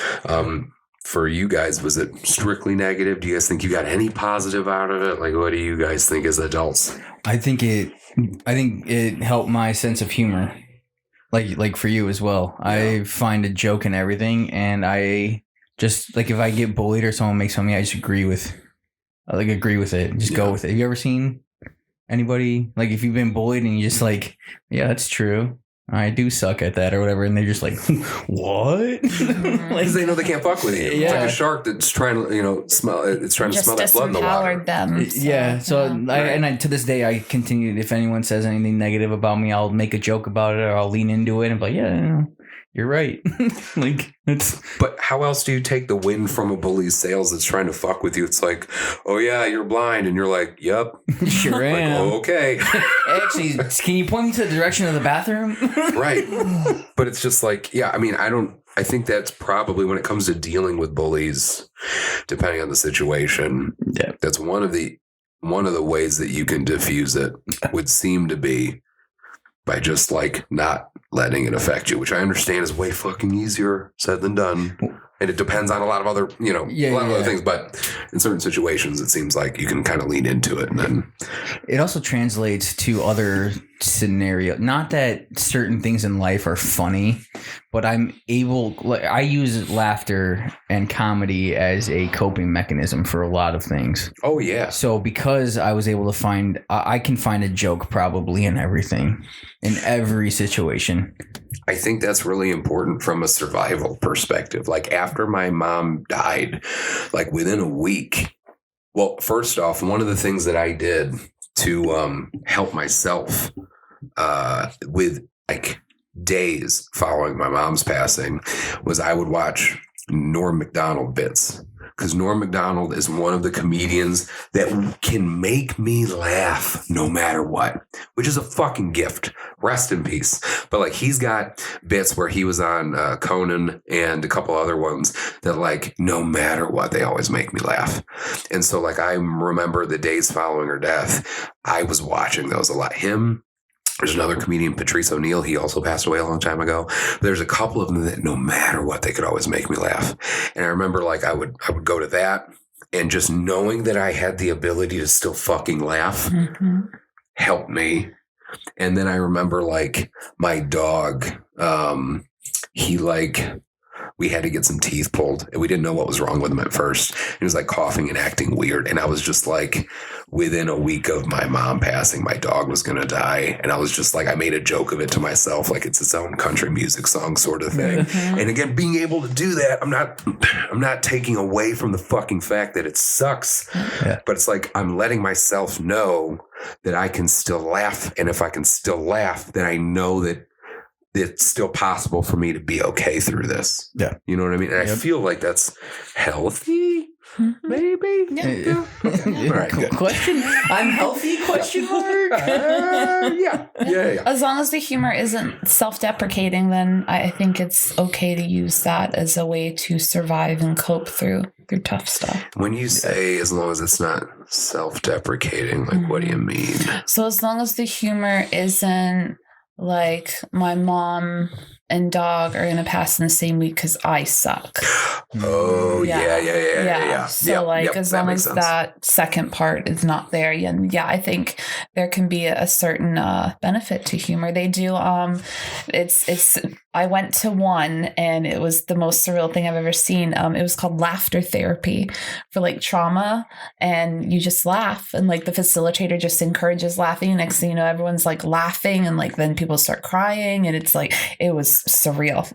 For you guys, was it strictly negative? Do you guys think you got any positive out of it? Like, what do you guys think as adults? I think it helped my sense of humor. Like for you as well. Yeah. I find a joke in everything, and I just like if I get bullied or someone makes fun of me, I just agree with it. Just go with it. Have you ever seen anybody like if you've been bullied and you just like, yeah, that's true. I do suck at that or whatever, and they're just like, what? Because they know they can't fuck with you. Yeah. It's like a shark that's trying to, you know, smell. It's trying to smell that blood in the water. Them, so, yeah. So I to this day, I continue. If anyone says anything negative about me, I'll make a joke about it, or I'll lean into it and be like, yeah, you're right. Like it's. But how else do you take the wind from a bully's sails that's trying to fuck with you? It's like, oh yeah, you're blind, and you're like, yep, sure am. Like, oh, okay. Actually, can you point me to the direction of the bathroom? Right. But it's just like, yeah. I mean, I think that's probably when it comes to dealing with bullies, depending on the situation. Yeah. That's one of the ways that you can diffuse it would seem to be by just like not letting it affect you, which I understand is way fucking easier said than done. And it depends on a lot of other, you know, a lot of other things. But in certain situations, it seems like you can kind of lean into it. And then it also translates to other scenarios. Not that certain things in life are funny, but I use laughter and comedy as a coping mechanism for a lot of things. Oh, yeah. So because I was able to I can find a joke probably in everything, in every situation. I think that's really important from a survival perspective. Like after my mom died, like within a week, well, first off, one of the things that I did to help myself with like days following my mom's passing was I would watch Norm Macdonald bits. Because Norm Macdonald is one of the comedians that can make me laugh no matter what, which is a fucking gift. Rest in peace. But like he's got bits where he was on Conan and a couple other ones that like no matter what, they always make me laugh. And so like I remember the days following her death, I was watching those a lot. There's another comedian, Patrice O'Neill. He also passed away a long time ago. There's a couple of them that no matter what, they could always make me laugh. And I remember like I would go to that and just knowing that I had the ability to still fucking laugh helped me. And then I remember like my dog, we had to get some teeth pulled and we didn't know what was wrong with him at first. He was like coughing and acting weird. And I was just like, within a week of my mom passing, my dog was going to die. And I was just like, I made a joke of it to myself. Like it's its own country music song sort of thing. And again, being able to do that, I'm not taking away from the fucking fact that it sucks, but it's like, I'm letting myself know that I can still laugh. And if I can still laugh, then I know that it's still possible for me to be okay through this. Yeah. You know what I mean? And I feel like that's healthy, maybe. Yeah. Okay. All right, good. Question? I'm healthy? Question mark? Yeah. As long as the humor isn't self-deprecating, then I think it's okay to use that as a way to survive and cope through tough stuff. When you say as long as it's not self-deprecating, like what do you mean? So as long as the humor isn't like my mom and dog are going to pass in the same week because I suck. Oh, yeah. So as long as that second part is not there, and I think there can be a certain benefit to humor. They do. It's. I went to one, and it was the most surreal thing I've ever seen. It was called laughter therapy for like trauma, and you just laugh, and like the facilitator just encourages laughing. Next thing you know, everyone's like laughing, and like then people start crying, and it's like it was surreal.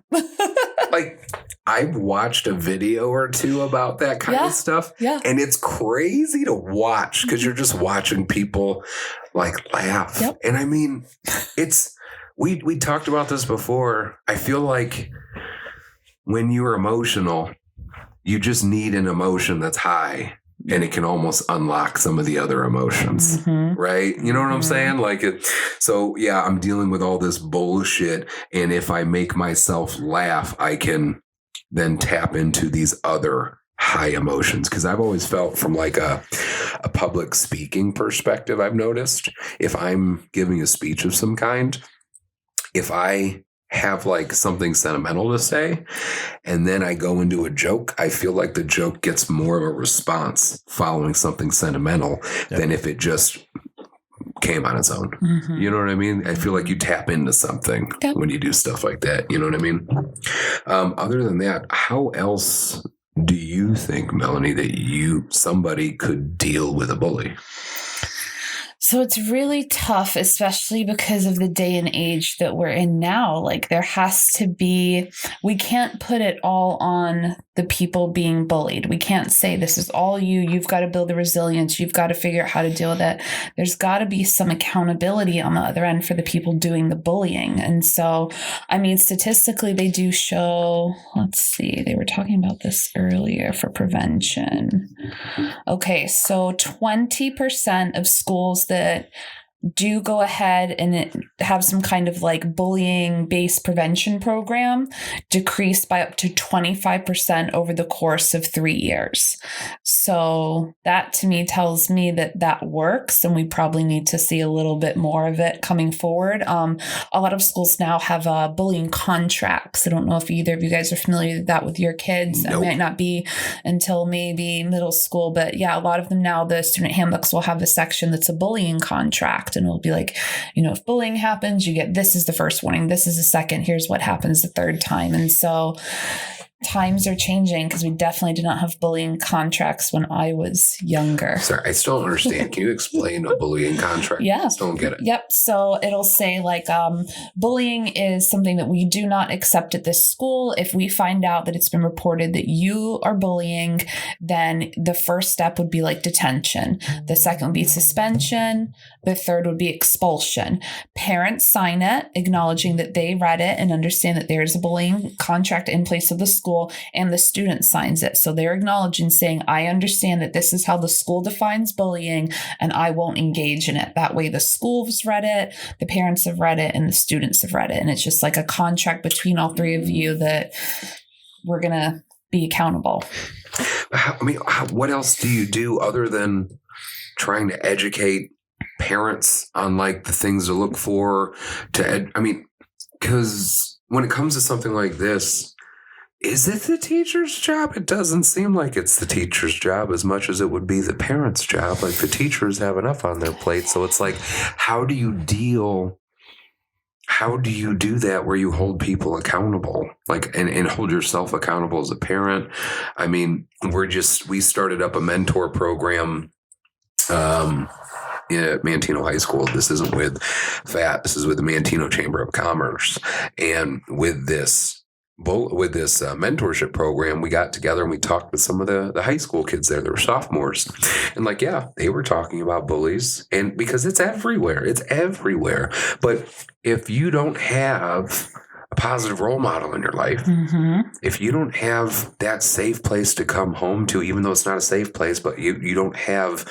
Like, I've watched a video or two about that kind of stuff. Yeah. And it's crazy to watch because you're just watching people like laugh. Yep. And I mean, we talked about this before. I feel like when you're emotional, you just need an emotion that's high. And it can almost unlock some of the other emotions, right? You know what I'm saying? Like it. So yeah, I'm dealing with all this bullshit. And if I make myself laugh, I can then tap into these other high emotions. Cause I've always felt from like a public speaking perspective, I've noticed if I'm giving a speech of some kind, if I have like something sentimental to say, and then I go into a joke, I feel like the joke gets more of a response following something sentimental than if it just came on its own. You know what I mean? I feel like you tap into something when you do stuff like that. You know what I mean? Other than that, how else do you think, Melanie, that somebody could deal with a bully? So it's really tough, especially because of the day and age that we're in now. Like there has to be, we can't put it all on the people being bullied. We can't say this is all you. You've got to build the resilience. You've got to figure out how to deal with it. There's got to be some accountability on the other end for the people doing the bullying. And so, I mean, statistically, they do show, let's see, they were talking about this earlier for prevention. Okay, so 20% of schools that do go ahead and have some kind of like bullying based prevention program decreased by up to 25% over the course of 3 years. So that to me tells me that works, and we probably need to see a little bit more of it coming forward. A lot of schools now have bullying contracts. I don't know if either of you guys are familiar with that with your kids. Nope. It might not be until maybe middle school, but yeah, a lot of them now, the student handbooks will have a section that's a bullying contract. And it'll be like, you know, if bullying happens, you get, this is the first warning, this is the second, here's what happens the third time. And so times are changing because we definitely did not have bullying contracts when I was younger. Sorry, I still don't understand. Can you explain a bullying contract? Yeah. I still don't get it. Yep. So it'll say like bullying is something that we do not accept at this school. If we find out that it's been reported that you are bullying, then the first step would be like detention. The second would be suspension. The third would be expulsion. Parents sign it, acknowledging that they read it and understand that there is a bullying contract in place of the school, and the student signs it. So they're acknowledging, saying, I understand that this is how the school defines bullying, and I won't engage in it. That way the school's read it, the parents have read it, and the students have read it. And it's just like a contract between all three of you that we're going to be accountable. I mean, what else do you do other than trying to educate parents on like the things to look for because when it comes to something like this, is it the teacher's job? It doesn't seem like it's the teacher's job as much as it would be the parent's job. Like the teachers have enough on their plate. So it's like, how do you do that where you hold people accountable, like, and hold yourself accountable as a parent? I mean, we started up a mentor program, at Manteno High School. This isn't with FAT. This is with the Manteno Chamber of Commerce. And with this mentorship program, we got together and we talked with some of the high school kids there. They were sophomores. And like, yeah, they were talking about bullies, and because it's everywhere. But if you don't have a positive role model in your life, if you don't have that safe place to come home to, even though it's not a safe place, but you don't have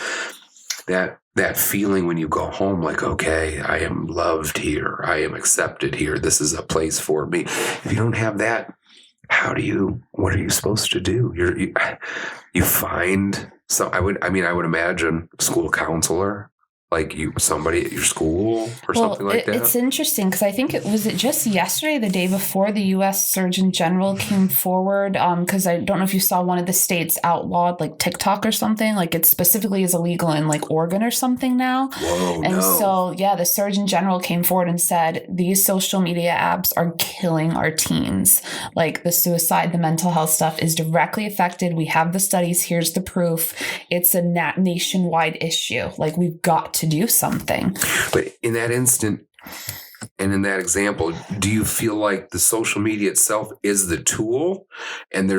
that feeling when you go home, like, okay, I am loved here. I am accepted here. This is a place for me. If you don't have that, what are you supposed to do? You find, so I would imagine school counselor Like somebody at your school or something like that? It's interesting because I think it was just yesterday, the day before, the U.S. Surgeon General came forward because I don't know if you saw one of the states outlawed like TikTok or something. Like it specifically is illegal in like Oregon or something now. Whoa, and no. so, yeah, the Surgeon General came forward and said these social media apps are killing our teens. Like the suicide, the mental health stuff is directly affected. We have the studies. Here's the proof. It's a nationwide issue. Like we've got to do something. But in that instant and in that example, do you feel like the social media itself is the tool? And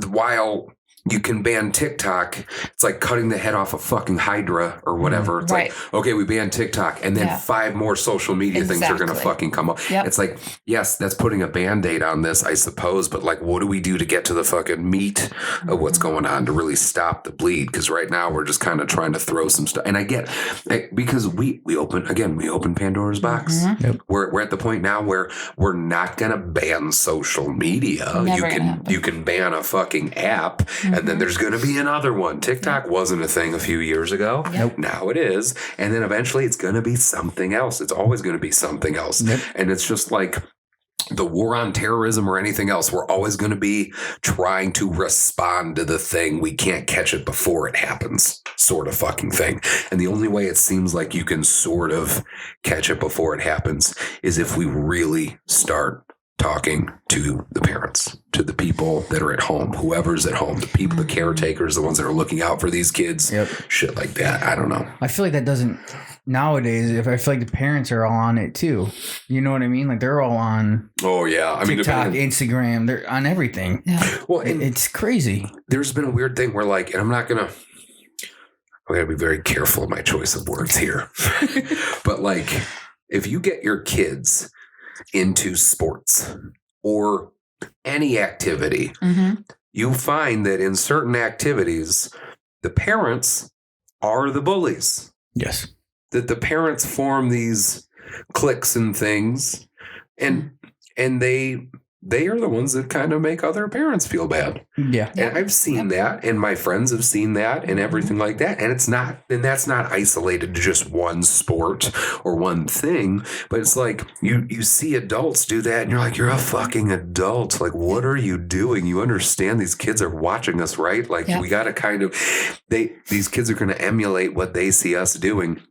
while you can ban TikTok, it's like cutting the head off a fucking Hydra or whatever. It's right. like, okay, we banned TikTok, and then 5 more social media things are going to fucking come up. Yep. It's like, yes, that's putting a Band-Aid on this, I suppose, but like, what do we do to get to the fucking meat of what's going on to really stop the bleed? Because right now we're just kind of trying to throw some stuff. And I get, because we open Pandora's box. Mm-hmm. Yep. We're at the point now where we're not going to ban social media. You can ban a fucking app. And then there's going to be another one. TikTok wasn't a thing a few years ago. Yep. Now it is. And then eventually it's going to be something else. It's always going to be something else. Yep. And it's just like the war on terrorism or anything else. We're always going to be trying to respond to the thing. We can't catch it before it happens, sort of fucking thing. And the only way it seems like you can sort of catch it before it happens is if we really start talking to the parents, to the people that are at home, whoever's at home, the people, the caretakers, the ones that are looking out for these kids, shit like that. I don't know. I feel like that doesn't nowadays. If I feel like the parents are all on it too, you know what I mean? Like they're all on. Oh yeah, I mean TikTok, Instagram, they're on everything. Yeah. Well, it's crazy. There's been a weird thing where like, and I'm gonna be very careful of my choice of words here, but like, if you get your kids into sports or any activity, you find that in certain activities, the parents are the bullies. Yes. That the parents form these cliques and things, and they are the ones that kind of make other parents feel bad. Yeah. And I've seen that, and my friends have seen that and everything like that. And that's not isolated to just one sport or one thing, but it's like you see adults do that and you're like, you're a fucking adult. Like, what are you doing? You understand these kids are watching us, right? Like we got to kind of, these kids are going to emulate what they see us doing.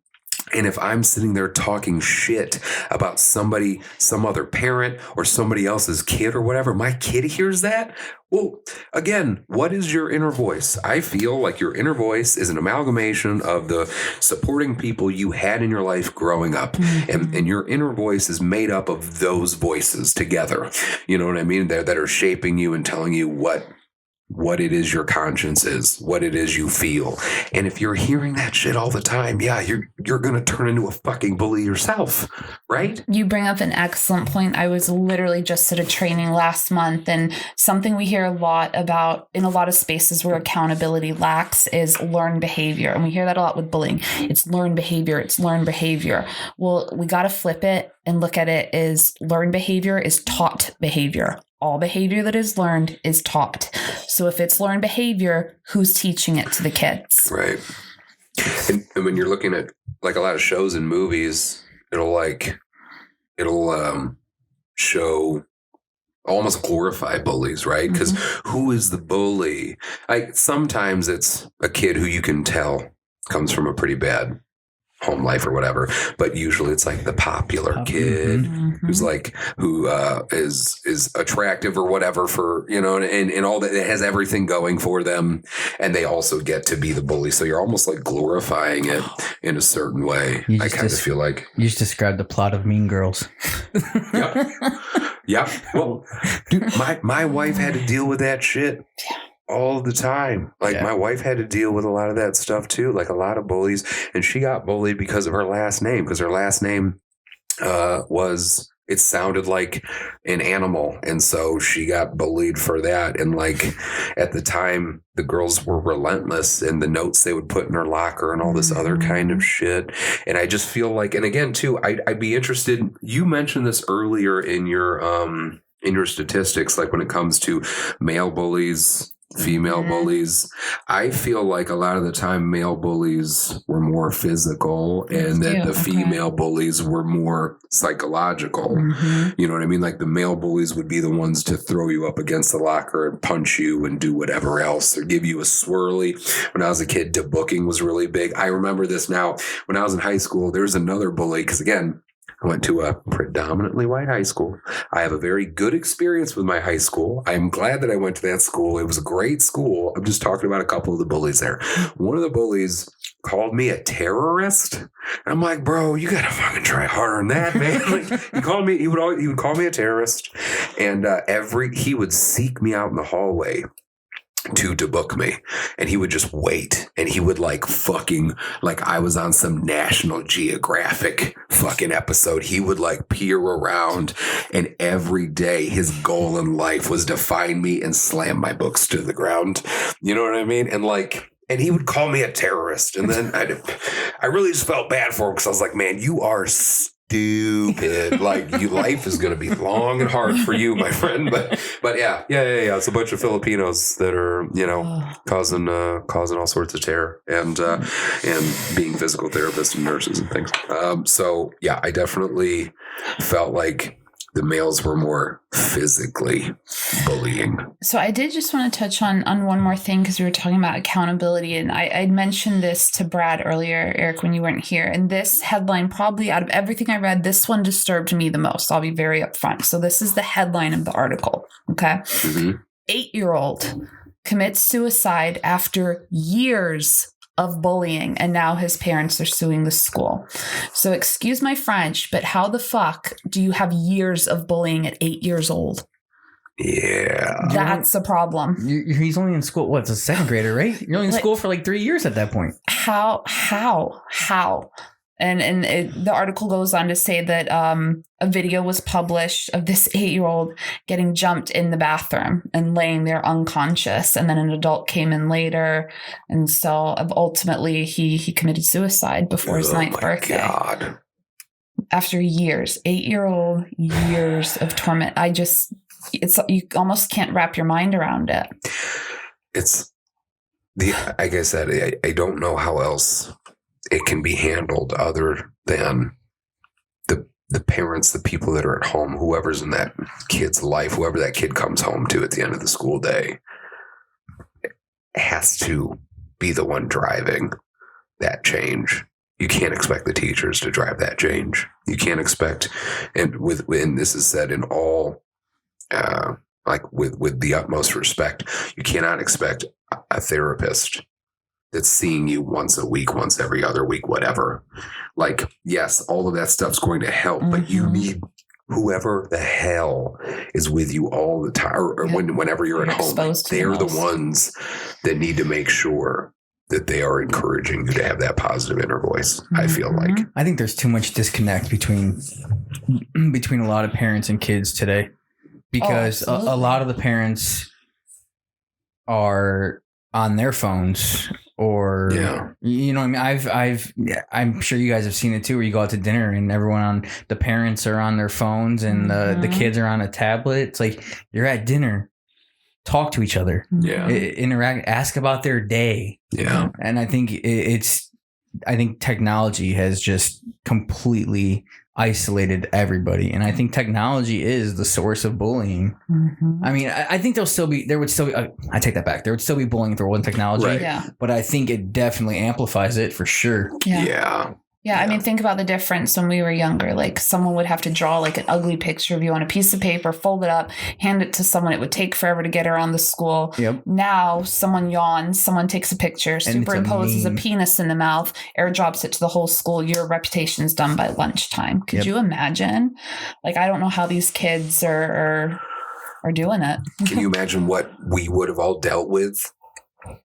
And if I'm sitting there talking shit about somebody, some other parent or somebody else's kid or whatever, my kid hears that. Well, again, what is your inner voice? I feel like your inner voice is an amalgamation of the supporting people you had in your life growing up. And your inner voice is made up of those voices together. You know what I mean? That are shaping you and telling you what it is your conscience is, what it is you feel. And if you're hearing that shit all the time, you're going to turn into a fucking bully yourself, right? You bring up an excellent point. I was literally just at a training last month, and something we hear a lot about in a lot of spaces where accountability lacks is learned behavior. And we hear that a lot with bullying. It's learned behavior. It's learned behavior. Well, we got to flip it and look at it as learned behavior is taught behavior. All behavior that is learned is taught. So if it's learned behavior, who's teaching it to the kids? Right. And when you're looking at like a lot of shows and movies, it'll show almost glorify bullies, right? Because who is the bully? Like sometimes it's a kid who you can tell comes from a pretty bad home life or whatever, but usually it's like the popular kid who's like who is attractive or whatever for, you know, and all that, it has everything going for them, and they also get to be the bully, so you're almost like glorifying it in a certain way. I kind of feel like you just described the plot of Mean Girls. Yep. Well, dude, my wife had to deal with that shit all the time. Like my wife had to deal with a lot of that stuff too, like a lot of bullies, and she got bullied because of her last name, because her last name it sounded like an animal, and so she got bullied for that. And like at the time the girls were relentless, and the notes they would put in her locker and all this other kind of shit. And I just feel like, and again too, I'd be interested, you mentioned this earlier in your statistics, like when it comes to male bullies female bullies. I feel like a lot of the time male bullies were more physical and that the female bullies were more psychological. You know what I mean? Like the male bullies would be the ones to throw you up against the locker and punch you and do whatever else or give you a swirly. When I was a kid, debooking was really big. I remember this now. When I was in high school, there was another bully because, again, I went to a predominantly white high school. I have a very good experience with my high school. I'm glad that I went to that school. It was a great school. I'm just talking about a couple of the bullies there. One of the bullies called me a terrorist. I'm like, bro, you gotta fucking try harder than that, man. Like, he would call me a terrorist, and he would seek me out in the hallway to debook me, and he would just wait, and he would like I was on some National Geographic fucking episode. He would like peer around, and every day his goal in life was to find me and slam my books to the ground. You know what I mean? And he would call me a terrorist, and then I really just felt bad for him because I was like, man, you are stupid. Like, life is going to be long and hard for you, my friend. But yeah. It's a bunch of Filipinos that are, causing all sorts of terror and being physical therapists and nurses and things. So yeah, I definitely felt like the males were more physically bullying. So I did just want to touch on one more thing because we were talking about accountability. And I mentioned this to Brad earlier, Eric, when you weren't here. And this headline, probably out of everything I read, this one disturbed me the most. I'll be very upfront. So this is the headline of the article. Okay. 8-year-old commits suicide after years of bullying, and now his parents are suing the school. So excuse my French, but how the fuck do you have years of bullying at 8 years old? Yeah. That's a problem. He's only in school. What's a second grader, right? You're only in school for like 3 years at that point. How? And the article goes on to say that a video was published of this 8-year-old getting jumped in the bathroom and laying there unconscious. And then an adult came in later. And so ultimately he committed suicide before his 9th birthday. God. After years, 8-year-old years of torment. You almost can't wrap your mind around it. Like I said, I don't know how else it can be handled other than the parents, the people that are at home, whoever's in that kid's life, whoever that kid comes home to at the end of the school day, has to be the one driving that change. You can't expect the teachers to drive that change. You can't expect, and this is said in all, with the utmost respect, you cannot expect a therapist that's seeing you once a week, once every other week, whatever. Like, yes, all of that stuff's going to help, but you need whoever the hell is with you all the time, or whenever you're at home. They're the ones that need to make sure that they are encouraging you to have that positive inner voice. I feel like. I think there's too much disconnect between a lot of parents and kids today, because a lot of the parents are on their phones, or I mean, I'm sure you guys have seen it too, where you go out to dinner and the parents are on their phones and the kids are on a tablet. It's like, you're at dinner, talk to each other, interact, ask about their day. And I think I think technology has just completely isolated everybody, and I think technology is the source of bullying. I mean, I think I take that back. There would still be bullying if there wasn't technology, right? But I think it definitely amplifies it for sure. Yeah, I mean, think about the difference when we were younger. Like, someone would have to draw like an ugly picture of you on a piece of paper, fold it up, hand it to someone. It would take forever to get around the school. Now, someone yawns, someone takes a picture, superimposes a penis in the mouth, airdrops it to the whole school. Your reputation's done by lunchtime. Could you imagine? Like, I don't know how these kids are doing it. Can you imagine what we would have all dealt with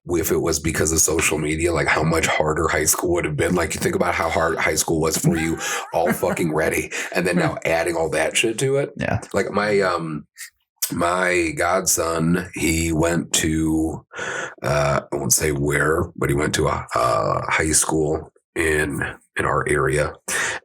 if it was because of social media? Like, how much harder high school would have been. Like, you think about how hard high school was for you, all fucking ready, and then now adding all that shit to it. Like my godson, he went to I won't say where, but he went to a high school in our area,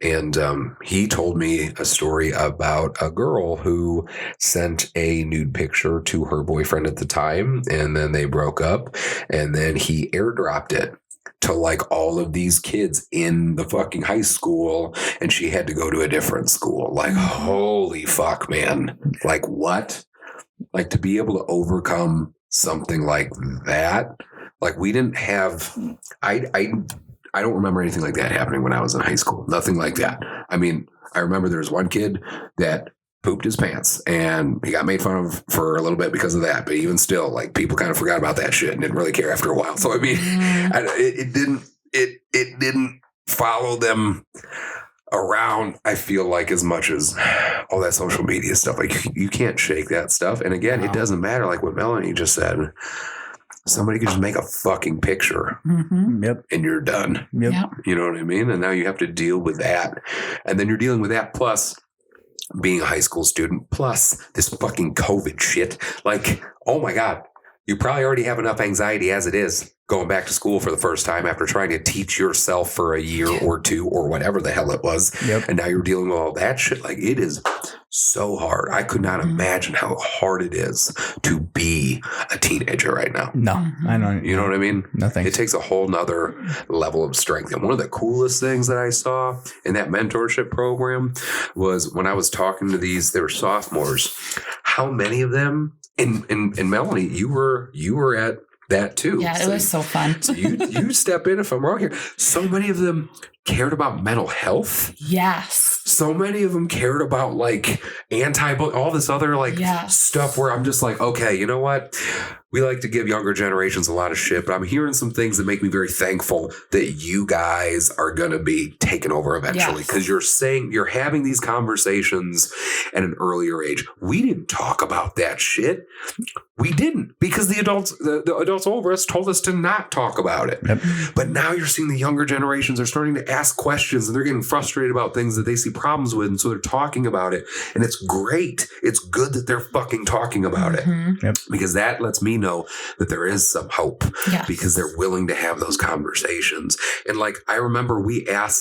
and he told me a story about a girl who sent a nude picture to her boyfriend at the time, and then they broke up, and then he airdropped it to like all of these kids in the fucking high school, and she had to go to a different school. Like, holy fuck, man. Like, what? Like, to be able to overcome something like that. Like, we didn't have, I don't remember anything like that happening when I was in high school. Nothing like that. I mean, I remember there was one kid that pooped his pants, and he got made fun of for a little bit because of that. But even still, like, people kind of forgot about that shit and didn't really care after a while. So I mean, it didn't follow them around, I feel like, as much as all that social media stuff. Like, you can't shake that stuff. And again, it doesn't matter. Like what Melanie just said. Somebody could just make a fucking picture and you're done. Yep. You know what I mean? And now you have to deal with that. And then you're dealing with that plus being a high school student, plus this fucking COVID shit. Like, oh my God, you probably already have enough anxiety as it is going back to school for the first time after trying to teach yourself for a year or two or whatever the hell it was. Yep. And now you're dealing with all that shit. Like, it is so hard. I could not imagine how hard it is to be a teenager right now. No, I don't. You know what I mean? Nothing. It takes a whole nother level of strength. And one of the coolest things that I saw in that mentorship program was when I was talking to they were sophomores, how many of them, and Melanie, you were at that too. Yeah, it was so fun. So you step in if I'm wrong here. So many of them cared about mental health. Yes. So many of them cared about like all this other like stuff where I'm just like, okay, you know what? We like to give younger generations a lot of shit, but I'm hearing some things that make me very thankful that you guys are going to be taken over eventually, because you're having these conversations at an earlier age. We didn't talk about that shit. We didn't, because the adults over us told us to not talk about it. Yep. But now you're seeing the younger generations are starting to ask questions, and they're getting frustrated about things that they see problems with, and so they're talking about it. And it's great. It's good that they're fucking talking about it, because that lets me know that there is some hope, because they're willing to have those conversations. And like, I remember we had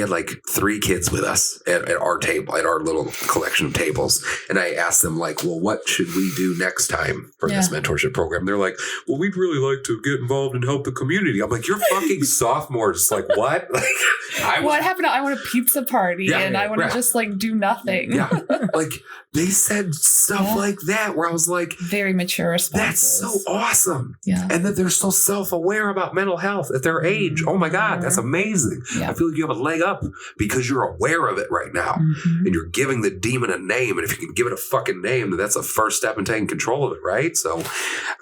like 3 kids with us at our table, at our little collection of tables. And I asked them like, well, what should we do next time for this mentorship program? They're like, well, we'd really like to get involved and help the community. I'm like, you're fucking sophomores. Like, what? Like, what happened? I want a pizza party and I want to just like do nothing. Like, they said stuff like that where I was like, very mature responses. That's so awesome. Yeah. And that they're so self-aware about mental health at their age. Oh my God, that's amazing. I feel like you have a leg up because you're aware of it right now. And you're giving the demon a name. And if you can give it a fucking name, then that's the first step in taking control of it, right? So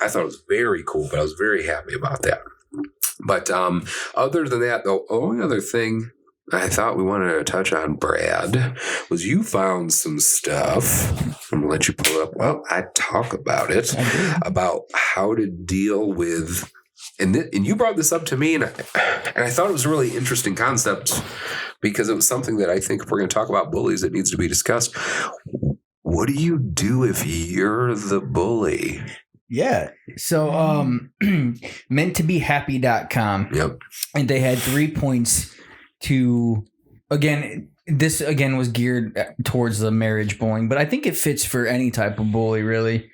I thought it was very cool, but I was very happy about that. But other than that, the only other thing I thought we wanted to touch on, Brad, was you found some stuff. I'm going to let you pull it up. Well, I talk about it, about how to deal with, and you brought this up to me, and I thought it was a really interesting concept, because it was something that I think if we're going to talk about bullies, it needs to be discussed. What do you do if you're the bully? Yeah. So meanttobehappy.com. Yep. And they had 3 points to, this was geared towards the marriage bullying, but I think it fits for any type of bully, really.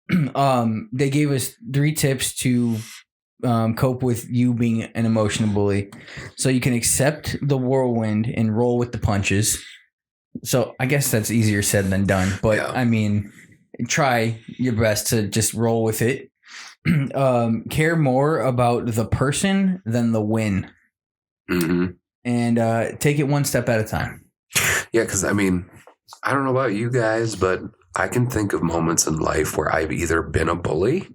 They gave us 3 tips to cope with you being an emotional bully. So you can accept the whirlwind and roll with the punches. So I guess that's easier said than done, but I mean, try your best to just roll with it. Care more about the person than the win. And take it one step at a time. Yeah, because I mean, I don't know about you guys, but I can think of moments in life where I've either been a bully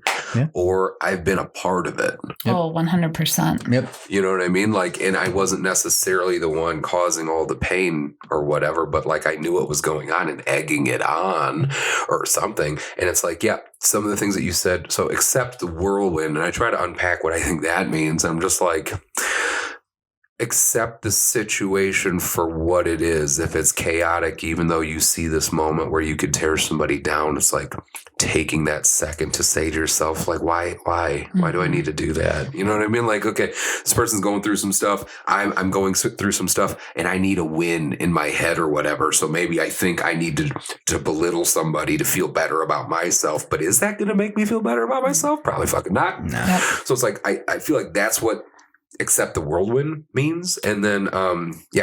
or I've been a part of it. Oh, 100%. Yep. You know what I mean? Like, and I wasn't necessarily the one causing all the pain or whatever, but like I knew what was going on and egging it on or something. And it's like, some of the things that you said, so accept the whirlwind. And I try to unpack what I think that means. I'm just like, accept the situation for what it is. If it's chaotic, even though you see this moment where you could tear somebody down, it's like taking that second to say to yourself, like, why do I need to do that? You know what I mean? Like, okay, this person's going through some stuff. I'm going through some stuff, and I need a win in my head or whatever. So maybe I think I need to belittle somebody to feel better about myself. But is that going to make me feel better about myself? Probably fucking not. No. Yep. So it's like, I feel like that's what accept the whirlwind means. And then,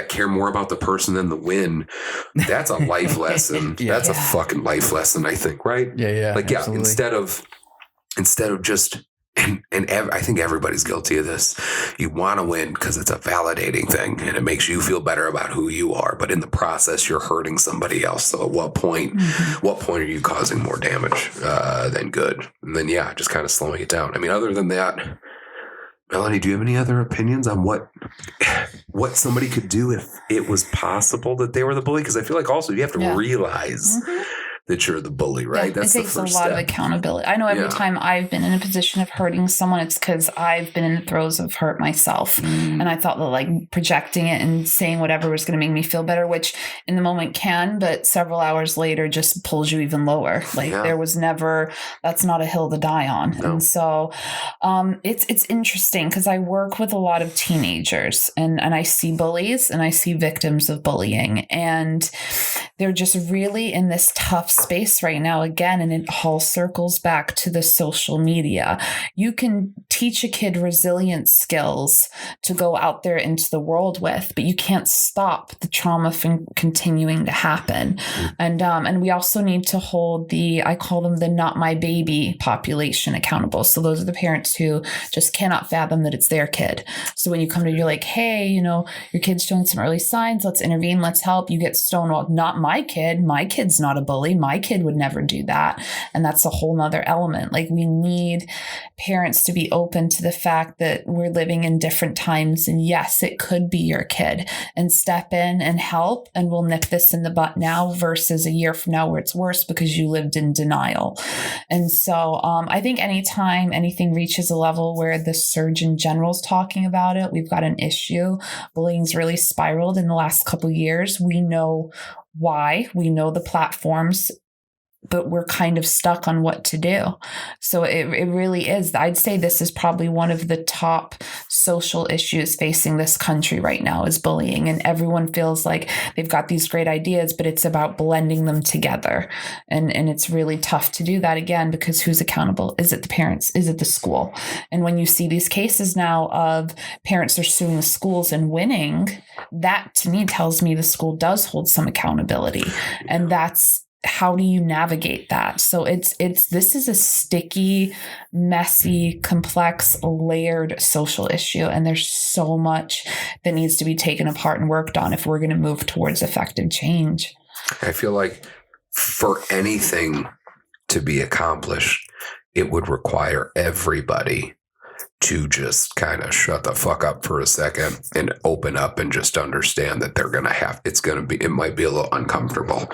care more about the person than the win. That's a life lesson. Yeah. That's a fucking life lesson, I think, right? Yeah. Like, absolutely. instead of just, I think everybody's guilty of this. You want to win because it's a validating thing and it makes you feel better about who you are. But in the process, you're hurting somebody else. So at what point are you causing more damage than good? And then, just kind of slowing it down. I mean, other than that, Melanie, do you have any other opinions on what somebody could do if it was possible that they were the bully? Because I feel like also you have to realize that you're the bully, right? Yeah, That's it takes the first a lot step. of accountability. I know every time I've been in a position of hurting someone, it's because I've been in the throes of hurt myself. And I thought that like projecting it and saying whatever was going to make me feel better, which in the moment can, but several hours later just pulls you even lower. Like there was never, that's not a hill to die on. No. And so it's interesting because I work with a lot of teenagers and I see bullies and I see victims of bullying, and they're just really in this tough space right now again, and it all circles back to the social media. You can teach a kid resilience skills to go out there into the world with, but you can't stop the trauma from continuing to happen. And we also need to hold I call them the not my baby population accountable. So those are the parents who just cannot fathom that it's their kid. So when you come to, you're like, hey, your kid's showing some early signs, let's intervene, let's help. You get stonewalled. Not my kid's not a bully. My kid would never do that. And that's a whole nother element. Like, we need parents to be open to the fact that we're living in different times. And yes, it could be your kid, and step in and help. And we'll nip this in the butt now versus a year from now where it's worse because you lived in denial. And so I think anytime anything reaches a level where the Surgeon General's talking about it, we've got an issue. Bullying's really spiraled in the last couple of years. We know why. We know the platforms, but we're kind of stuck on what to do. So it really is. I'd say this is probably one of the top social issues facing this country right now is bullying. And everyone feels like they've got these great ideas, but it's about blending them together. And it's really tough to do that again, because who's accountable? Is it the parents? Is it the school? And when you see these cases now of parents are suing the schools and winning, that to me tells me the school does hold some accountability. And that's, how do you navigate that? So this is a sticky, messy, complex, layered social issue. And there's so much that needs to be taken apart and worked on if we're going to move towards effective change. I feel like for anything to be accomplished, it would require everybody to just kind of shut the fuck up for a second and open up and just understand that it might be a little uncomfortable.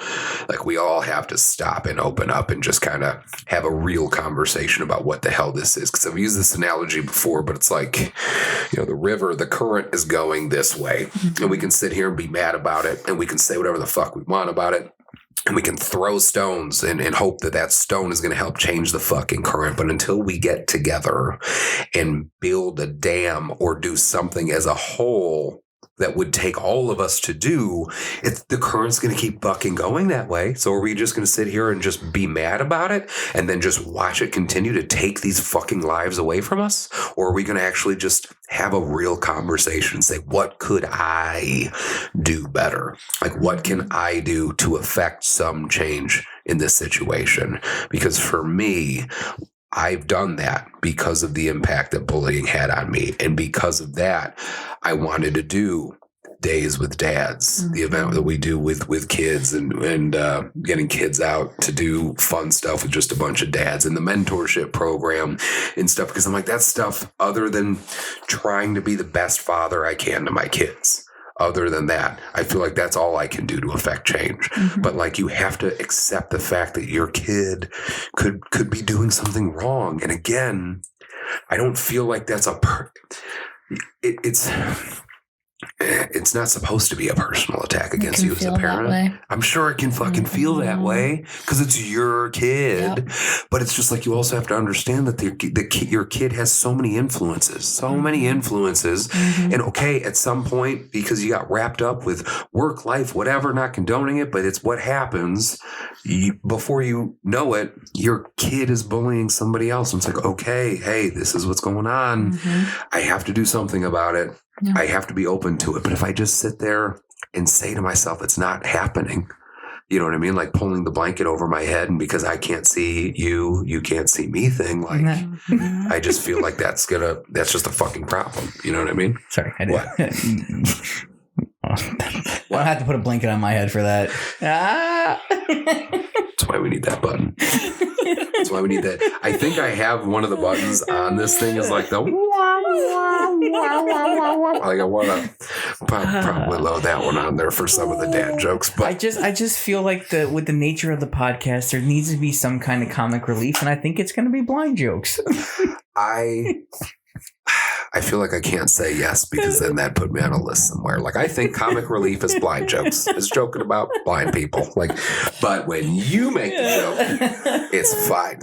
Like, we all have to stop and open up and just kind of have a real conversation about what the hell this is. Because I've used this analogy before, but it's like, the current is going this way, and we can sit here and be mad about it, and we can say whatever the fuck we want about it. And we can throw stones and hope that stone is going to help change the fucking current. But until we get together and build a dam or do something as a whole that would take all of us to do, the current's going to keep fucking going that way. So are we just going to sit here and just be mad about it and then just watch it continue to take these fucking lives away from us? Or are we going to actually just have a real conversation and say, what could I do better? Like, what can I do to affect some change in this situation? Because for me, I've done that because of the impact that bullying had on me. And because of that, I wanted to do Days with Dads, the event that we do with kids and getting kids out to do fun stuff with just a bunch of dads, and the mentorship program and stuff. Because I'm like, that stuff, other than trying to be the best father I can to my kids, other than that, I feel like that's all I can do to affect change. But like, you have to accept the fact that your kid could be doing something wrong. And again, I don't feel like that's it's it's not supposed to be a personal attack against you as a feel that parent. way. I'm sure it can fucking feel that way because it's your kid. Yep. But it's just like you also have to understand that your kid has so many influences. Mm-hmm. And okay, at some point, because you got wrapped up with work, life, whatever, not condoning it, but it's what happens. Before you know it, your kid is bullying somebody else. And it's like, okay, hey, this is what's going on. Mm-hmm. I have to do something about it. Yeah. I have to be open to it. But if I just sit there and say to myself, it's not happening, you know what I mean? Like pulling the blanket over my head and because I can't see you, you can't see me thing. Like Mm-hmm. I just feel like that's just a fucking problem. You know what I mean? Sorry, I did. What? Well, I had to put a blanket on my head for that. That's why we need that button. That's why we need that. I think I have one of the buttons on this thing is like the like I want to probably load that one on there for some of the dad jokes. But I just feel like with the nature of the podcast, there needs to be some kind of comic relief, and I think it's going to be blind jokes. I feel like I can't say yes because then that put me on a list somewhere. Like I think comic relief is blind jokes. It's joking about blind people. Like, but when you make the joke, it's fine.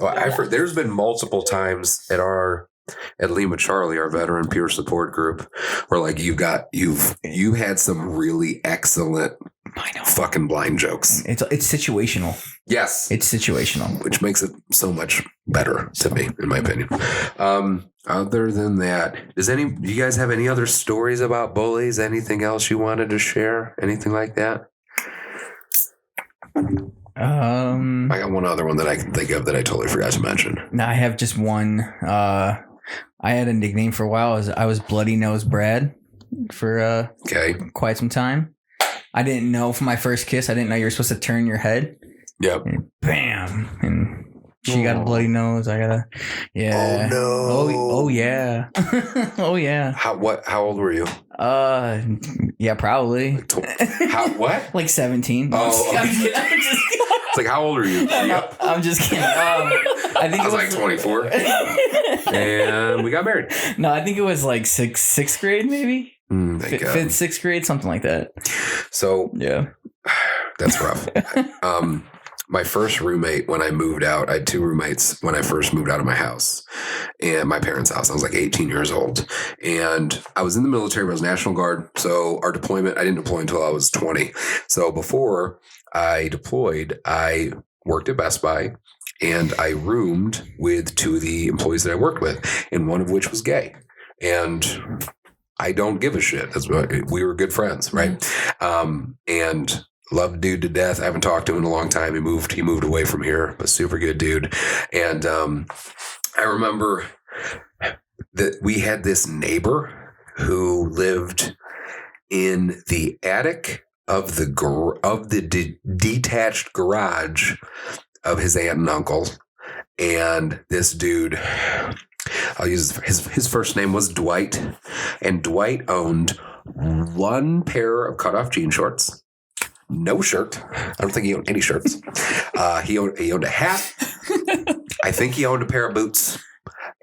There's been multiple times at Lima Charlie, our veteran peer support group, where like you had some really excellent fucking blind jokes. It's situational. Yes. It's situational. Which makes it so much better to me, in my opinion. Other than that, do you guys have any other stories about bullies? Anything else you wanted to share? Anything like that? I got one other one that I can think of that I totally forgot to mention. No, I have just one. I had a nickname for a while. I was Bloody Nose Brad for quite some time. I didn't know from my first kiss. I didn't know you were supposed to turn your head. Yep. And bam. And she got a bloody nose. I got a, yeah. Oh, no. Oh yeah. Oh, yeah. How old were you? Yeah, probably. What? Like 17. Oh, I'm just it's like, how old are you? Yep. I'm just kidding. I think I was like 24. And we got married. No, I think it was like sixth grade, maybe. Fifth, sixth grade, something like that. So yeah, that's rough. My first roommate when I moved out, I had two roommates when I first moved out of my house and my parents' house. I was like 18 years old and I was in the military. I was National Guard. So our deployment, I didn't deploy until I was 20. So before I deployed, I worked at Best Buy and I roomed with two of the employees that I worked with, and one of which was gay. And I don't give a shit. We were good friends, right? And loved dude to death. I haven't talked to him in a long time. He moved away from here, but super good dude. And I remember that we had this neighbor who lived in the attic of the detached garage of his aunt and uncle. And this dude, I'll use his first name was Dwight, and Dwight owned one pair of cutoff jean shorts, no shirt. I don't think he owned any shirts. He owned a hat. I think he owned a pair of boots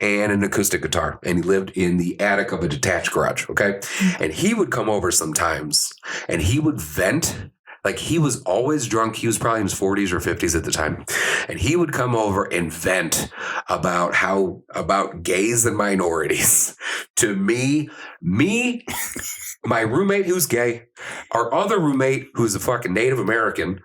and an acoustic guitar, and he lived in the attic of a detached garage. Okay, and he would come over sometimes, and he would vent. Like he was always drunk. He was probably in his 40s or 50s at the time. And he would come over and vent about gays and minorities to me, my roommate who's gay, our other roommate who's a fucking Native American.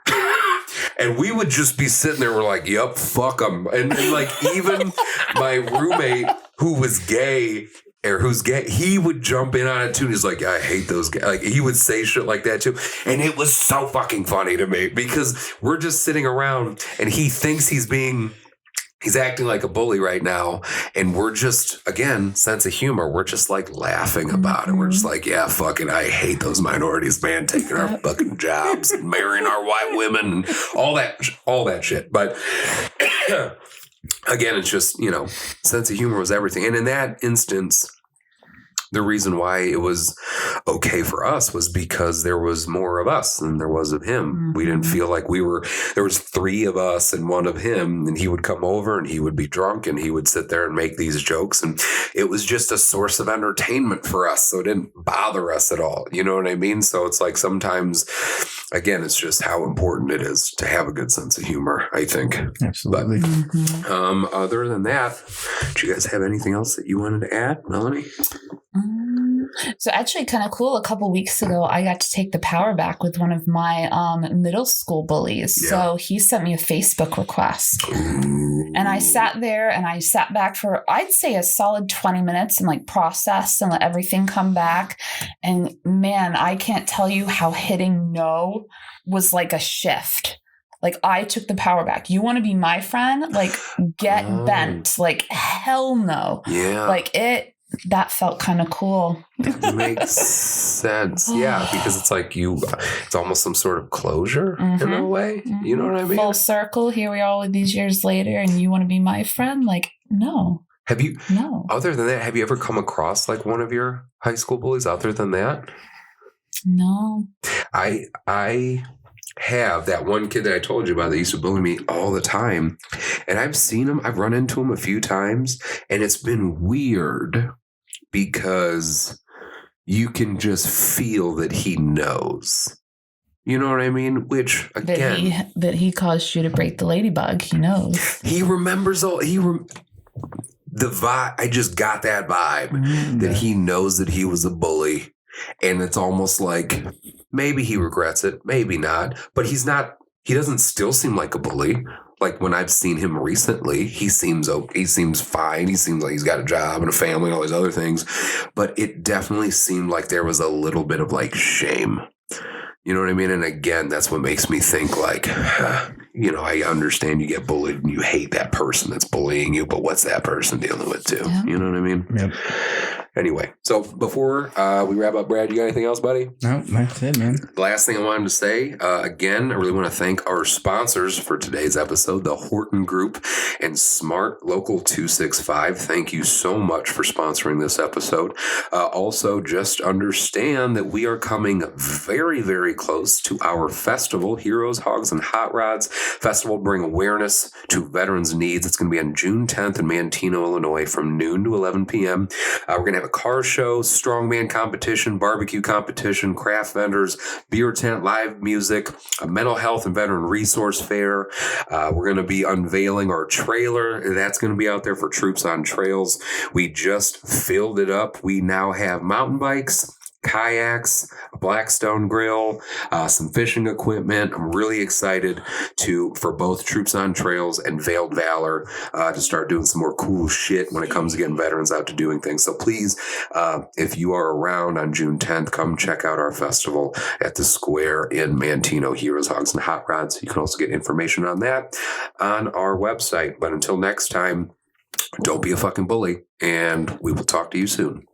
And we would just be sitting there. We're like, yep, fuck them. And like even my roommate who was gay, he would jump in on it too. And he's like, I hate those guys. Like he would say shit like that too. And it was so fucking funny to me because we're just sitting around and he thinks he's acting like a bully right now. And we're just, again, sense of humor. We're just like laughing about it. We're just like, yeah, fucking, I hate those minorities, man, taking our fucking jobs and marrying our white women and all that shit. But again, it's just, sense of humor was everything. And in that instance, the reason why it was okay for us was because there was more of us than there was of him. Mm-hmm. We didn't feel like there was 3 of us and 1 of him, and he would come over and he would be drunk and he would sit there and make these jokes. And it was just a source of entertainment for us. So it didn't bother us at all. You know what I mean? So it's like sometimes, again, it's just how important it is to have a good sense of humor, I think. Absolutely. But, other than that, do you guys have anything else that you wanted to add, Melanie? So actually kind of cool. A couple weeks ago, I got to take the power back with one of my middle school bullies. Yeah. So he sent me a Facebook request. And I sat there and I sat back for, I'd say, a solid 20 minutes and like processed and let everything come back. And man, I can't tell you how hitting no was like a shift. Like, I took the power back. You want to be my friend? Like, get bent. Like, hell no. Yeah. Like, that felt kind of cool. It makes sense. Yeah, because it's like it's almost some sort of closure in a way. You know what I mean? Full circle. Here we are all these years later, and you want to be my friend? Like, no. Have you, No. other than that, have you ever come across like one of your high school bullies other than that? No. I have that one kid that I told you about that used to bully me all the time. And I've seen him, I've run into him a few times, and it's been weird because you can just feel that he knows. You know what I mean? Which, again, that he caused you to break the ladybug. He knows. he remembers all. The vibe. I just got that vibe that he knows that he was a bully, and it's almost like maybe he regrets it, maybe not. But he's not. He doesn't still seem like a bully. Like when I've seen him recently, he seems okay. He seems fine. He seems like he's got a job and a family and all these other things. But it definitely seemed like there was a little bit of like shame. You know what I mean? And again, that's what makes me think like, I understand you get bullied and you hate that person that's bullying you, but what's that person dealing with too? Yeah. You know what I mean? Yep. Anyway, so before we wrap up, Brad, you got anything else, buddy? No, that's it, man. The last thing I wanted to say, again, I really want to thank our sponsors for today's episode, the Horton Group and Smart Local 265. Thank you so much for sponsoring this episode. Also, just understand that we are coming very, very close to our festival, Heroes, Hogs, and Hot Rods. Festival will bring awareness to veterans' needs. It's going to be on June 10th in Manteno, Illinois from noon to 11 p.m. We're going to have a car show, strongman competition, barbecue competition, craft vendors, beer tent, live music, a mental health and veteran resource fair. We're going to be unveiling our trailer. That's going to be out there for Troops on Trails. We just filled it up. We now have mountain bikes, kayaks, a Blackstone grill, some fishing equipment. I'm really excited for both Troops on Trails and Veiled Valor to start doing some more cool shit when it comes to getting veterans out to doing things. So please, if you are around on June 10th, come check out our festival at the Square in Manteno, Heroes, Hogs, and Hot Rods. You can also get information on that on our website. But until next time, don't be a fucking bully, and we will talk to you soon.